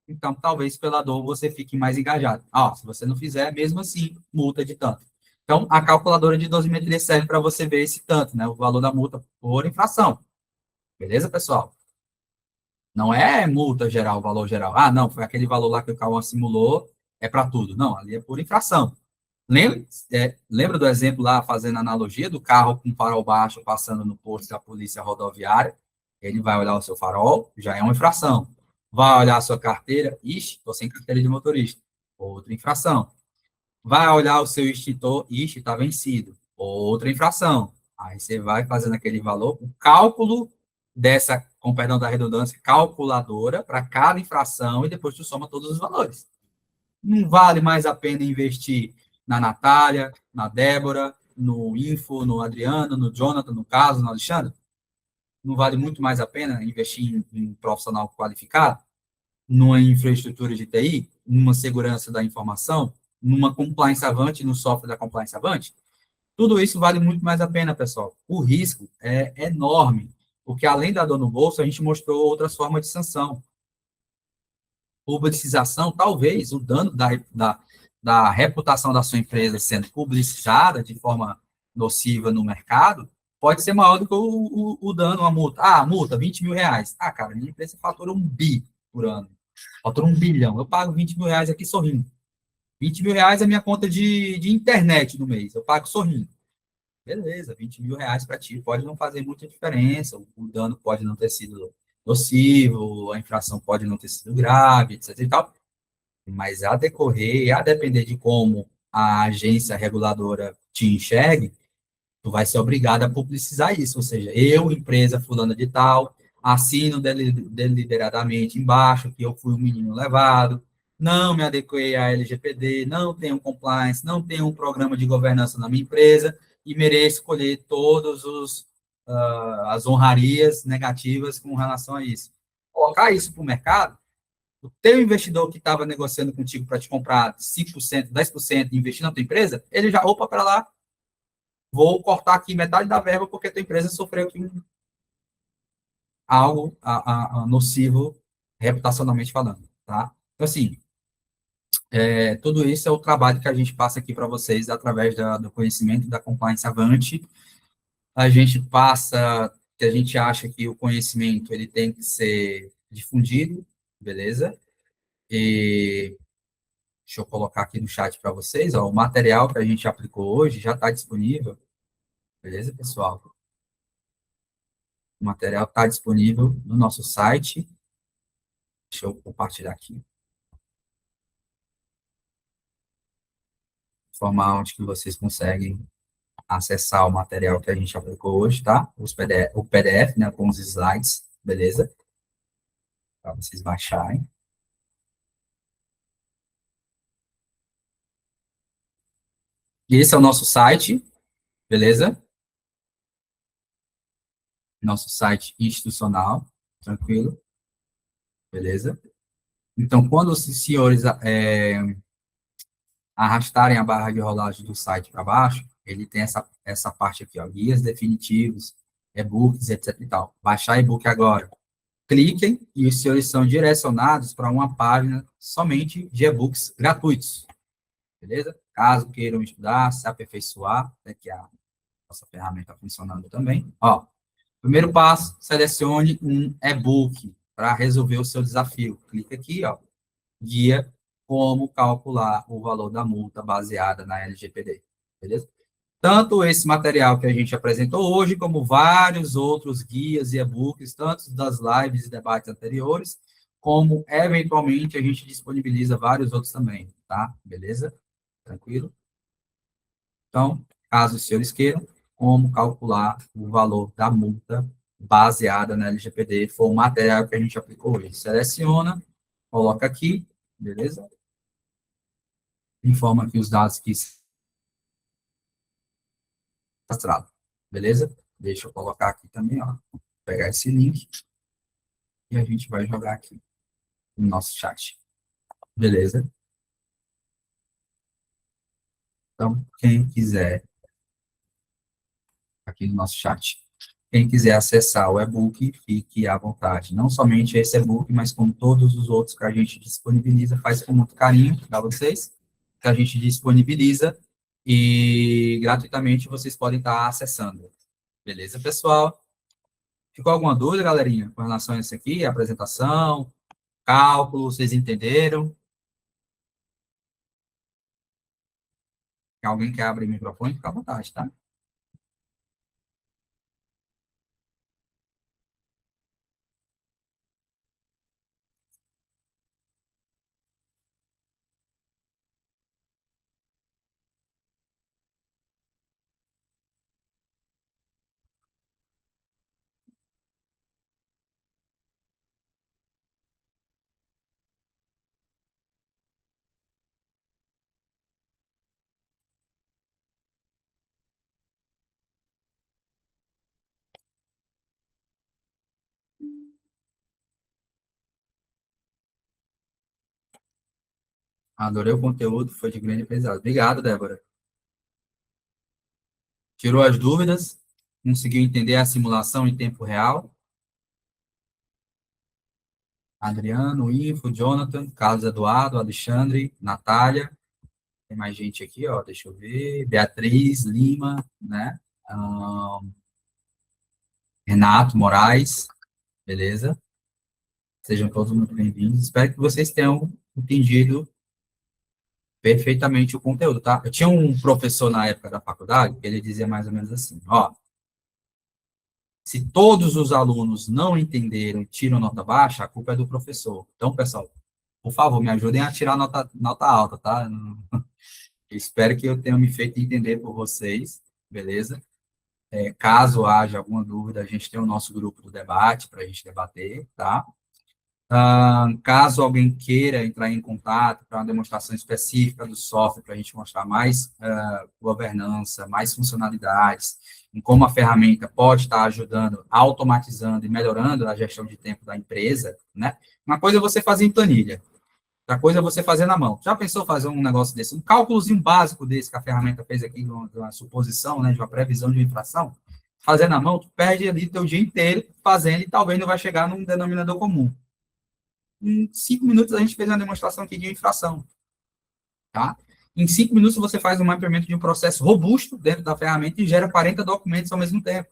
então talvez pela dor você fique mais engajado. Se você não fizer, mesmo assim, multa de tanto. Então, a calculadora de dosimetria serve para você ver esse tanto, né? O valor da multa por infração. Beleza, pessoal? Não é multa geral, valor geral. Não, foi aquele valor lá que o Cauã simulou, é para tudo. Não, ali é por infração. Lembra do exemplo lá, fazendo analogia, do carro com farol baixo passando no posto da polícia rodoviária? Ele vai olhar o seu farol, já é uma infração. Vai olhar a sua carteira, ixi, estou sem carteira de motorista, outra infração. Vai olhar o seu extintor, ixi, está vencido, outra infração. Aí você vai fazendo aquele valor, o cálculo dessa, com perdão da redundância, calculadora para cada infração e depois tu soma todos os valores. Não vale mais a pena investir na Natália, na Débora, no Info, no Adriano, no Jonathan, no Carlos, no Alexandre? Não vale muito mais a pena investir em profissional qualificado, numa infraestrutura de TI, numa segurança da informação, numa compliance avante, no software da compliance avante? Tudo isso vale muito mais a pena, pessoal. O risco é enorme, porque além da dor no bolso, a gente mostrou outras formas de sanção. Publicização, talvez o dano da reputação da sua empresa sendo publicizada de forma nociva no mercado pode ser maior do que o dano, a multa. Ah, multa, R$ 20.000. Ah, cara, minha empresa fatura 1 bi por ano. Fatura 1 bilhão. Eu pago R$ 20.000 aqui sorrindo. R$ 20.000 é minha conta de internet no mês. Eu pago sorrindo. Beleza, R$ 20.000 para ti pode não fazer muita diferença, o dano pode não ter sido nocivo, a infração pode não ter sido grave, etc. e tal, mas a decorrer, a depender de como a agência reguladora te enxergue, tu vai ser obrigado a publicizar isso, ou seja, eu, empresa fulana de tal, assino deliberadamente embaixo que eu fui um menino levado, não me adequei à LGPD, não tenho compliance, não tenho um programa de governança na minha empresa e mereço colher todos as honrarias negativas com relação a isso. Colocar isso para o mercado, o teu investidor que estava negociando contigo para te comprar 5%, 10% e investir na tua empresa, ele já, opa, para lá, vou cortar aqui metade da verba porque a tua empresa sofreu aqui algo nocivo reputacionalmente falando, tá? Então, assim, tudo isso é o trabalho que a gente passa aqui para vocês através do conhecimento da Compliance Avante. A gente passa, que a gente acha que o conhecimento ele tem que ser difundido, beleza? E deixa eu colocar aqui no chat para vocês, ó, o material que a gente aplicou hoje já está disponível, beleza, pessoal? O material está disponível no nosso site. Deixa eu compartilhar aqui. Forma onde que vocês conseguem acessar o material que a gente aplicou hoje, tá? O PDF, né, com os slides, beleza? Para vocês baixarem. E esse é o nosso site, beleza? Nosso site institucional, tranquilo, beleza? Então, quando os senhores arrastarem a barra de rolagem do site para baixo, ele tem essa parte aqui, ó, guias definitivos, e-books, etc e tal. Baixar e-book agora. Cliquem e os senhores são direcionados para uma página somente de e-books gratuitos, beleza? Caso queiram estudar, se aperfeiçoar, que a nossa ferramenta está funcionando também. Ó, primeiro passo, selecione um e-book para resolver o seu desafio. Clique aqui, ó, guia como calcular o valor da multa baseada na LGPD, beleza? Tanto esse material que a gente apresentou hoje, como vários outros guias e e-books, tanto das lives e debates anteriores, como, eventualmente, a gente disponibiliza vários outros também, tá? Beleza? Tranquilo? Então, caso os senhores queiram, como calcular o valor da multa baseada na LGPD, foi o material que a gente aplicou hoje. Seleciona, coloca aqui, beleza? Informa aqui os dados que cadastrado, beleza? Deixa eu colocar aqui também, ó. Vou pegar esse link e a gente vai jogar aqui no nosso chat, beleza? Então, quem quiser, aqui no nosso chat, quem quiser acessar o e-book, fique à vontade. Não somente esse e-book, mas como todos os outros que a gente disponibiliza, faz com muito carinho para vocês, que a gente disponibiliza e gratuitamente vocês podem estar acessando. Beleza, pessoal? Ficou alguma dúvida, galerinha, com relação a isso aqui, a apresentação, cálculo, vocês entenderam? Alguém quer abrir o microfone, fica à vontade, tá? Adorei o conteúdo, foi de grande aprendizado. Obrigado, Débora. Tirou as dúvidas, conseguiu entender a simulação em tempo real. Adriano, Ivo, Jonathan, Carlos Eduardo, Alexandre, Natália. Tem mais gente aqui, ó, deixa eu ver. Beatriz, Lima, né? Renato Moraes, beleza? Sejam todos muito bem-vindos. Espero que vocês tenham entendido perfeitamente o conteúdo, tá? Eu tinha um professor na época da faculdade, que ele dizia mais ou menos assim, ó, se todos os alunos não entenderam e tiram nota baixa, a culpa é do professor. Então, pessoal, por favor, me ajudem a tirar nota alta, tá? Espero que eu tenha me feito entender por vocês, beleza? Caso haja alguma dúvida, a gente tem o nosso grupo do debate para a gente debater, tá? Caso alguém queira entrar em contato para uma demonstração específica do software, para a gente mostrar mais governança, mais funcionalidades, em como a ferramenta pode estar ajudando, automatizando e melhorando a gestão de tempo da empresa, né? Uma coisa é você fazer em planilha, outra coisa é você fazer na mão. Já pensou fazer um negócio desse? Um cálculozinho básico desse que a ferramenta fez aqui, de uma suposição, né, de uma previsão de uma inflação? Fazer na mão, tu perde ali teu dia inteiro fazendo e talvez não vai chegar num denominador comum. Em 5 minutos a gente fez uma demonstração aqui de infração, tá? Em 5 minutos você faz um mapeamento de um processo robusto dentro da ferramenta e gera 40 documentos ao mesmo tempo.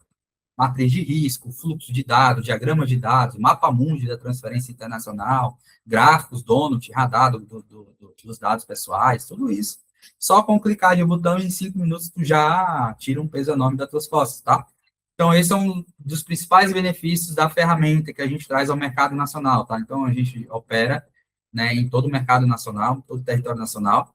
Matriz de risco, fluxo de dados, diagrama de dados, mapa mundi da transferência internacional, gráficos, donut, radar dos dados pessoais, tudo isso. Só com clicar de botão em 5 minutos tu já tira um peso enorme das tuas costas, tá? Então, esse é um dos principais benefícios da ferramenta que a gente traz ao mercado nacional, tá? Então, a gente opera, né, em todo o mercado nacional, todo o território nacional,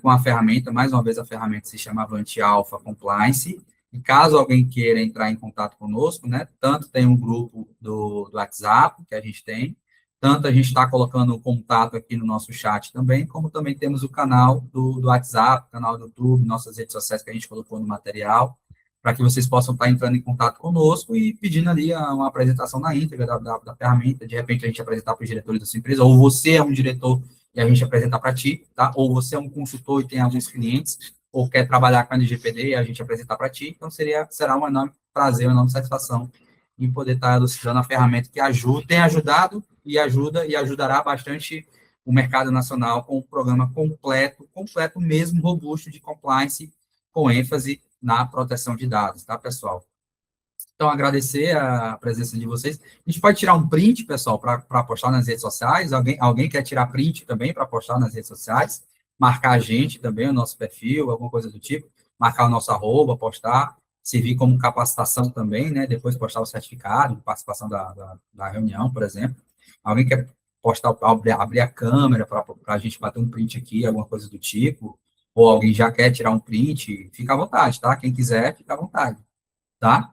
com a ferramenta, mais uma vez, a ferramenta se chama Avante Alpha Compliance, e caso alguém queira entrar em contato conosco, né, tanto tem um grupo do WhatsApp, que a gente tem, tanto a gente está colocando o contato aqui no nosso chat também, como também temos o canal do WhatsApp, canal do YouTube, nossas redes sociais que a gente colocou no material, para que vocês possam estar entrando em contato conosco e pedindo ali uma apresentação na íntegra da ferramenta, de repente a gente apresentar para os diretores da sua empresa, ou você é um diretor e a gente apresentar para ti, tá? Ou você é um consultor e tem alguns clientes, ou quer trabalhar com a LGPD e a gente apresentar para ti, então será um enorme prazer, uma enorme satisfação em poder estar elucidando a ferramenta que ajuda, tem ajudado e ajuda e ajudará bastante o mercado nacional com um programa completo mesmo, robusto de compliance, com ênfase na proteção de dados, tá, pessoal? Então, agradecer a presença de vocês. A gente pode tirar um print, pessoal, para postar nas redes sociais. Alguém quer tirar print também para postar nas redes sociais? Marcar a gente também, o nosso perfil, alguma coisa do tipo. Marcar o nosso arroba, postar. Servir como capacitação também, né? Depois postar o certificado de participação da reunião, por exemplo. Alguém quer postar, abrir a câmera para a gente bater um print aqui, alguma coisa do tipo. Ou alguém já quer tirar um print, fica à vontade, tá? Quem quiser, fica à vontade, tá?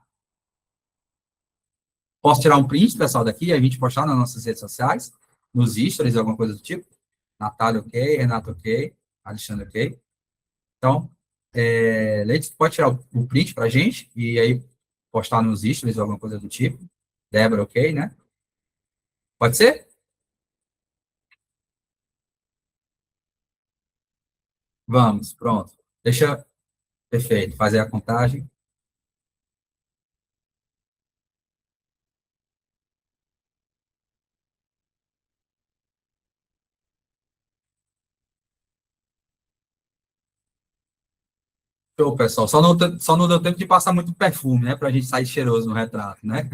Posso tirar um print, pessoal, daqui, a gente postar nas nossas redes sociais, nos stories, alguma coisa do tipo? Natália, ok. Renato, ok. Alexandre, ok. Então, Leite, pode tirar o print para a gente e aí postar nos stories, alguma coisa do tipo. Débora, ok, né? Pode ser? Vamos, pronto. Deixa, perfeito, fazer a contagem. Show, pessoal. Só não deu tempo de passar muito perfume, né? Para a gente sair cheiroso no retrato, né?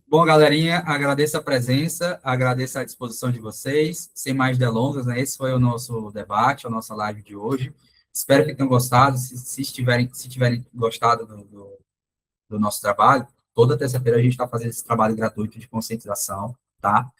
Bom, galerinha, agradeço a presença, agradeço a disposição de vocês. Sem mais delongas, né? Esse foi o nosso debate, a nossa live de hoje. Espero que tenham gostado. Se tiverem gostado do nosso trabalho, toda terça-feira a gente está fazendo esse trabalho gratuito de conscientização, tá?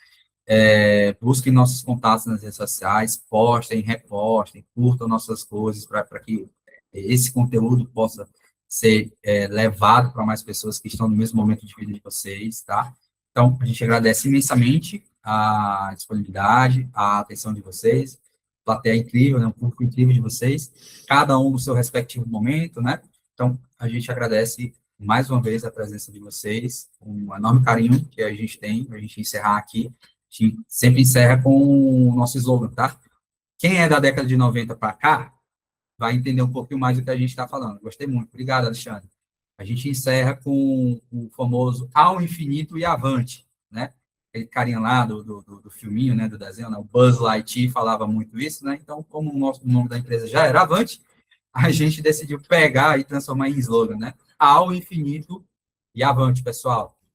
Busquem nossos contatos nas redes sociais, postem, repostem, curtam nossas coisas para que esse conteúdo possa ser levado para mais pessoas que estão no mesmo momento de vida de vocês, tá? Então, a gente agradece imensamente a disponibilidade, a atenção de vocês, plateia incrível, né? Um público incrível de vocês, cada um no seu respectivo momento, né? Então, a gente agradece mais uma vez a presença de vocês, um enorme carinho que a gente tem, para a gente encerrar aqui, gente sempre encerra com o nosso slogan, tá? Quem é da década de 90 para cá vai entender um pouquinho mais do que a gente está falando. Gostei muito. Obrigado, Alexandre. A gente encerra com o famoso ao infinito e avante, né? Aquele carinha lá do filminho, né, do desenho, né? O Buzz Lightyear falava muito isso, né? Então, como o nome da empresa já era Avante, a gente decidiu pegar e transformar em slogan, né? Ao infinito e avante, pessoal.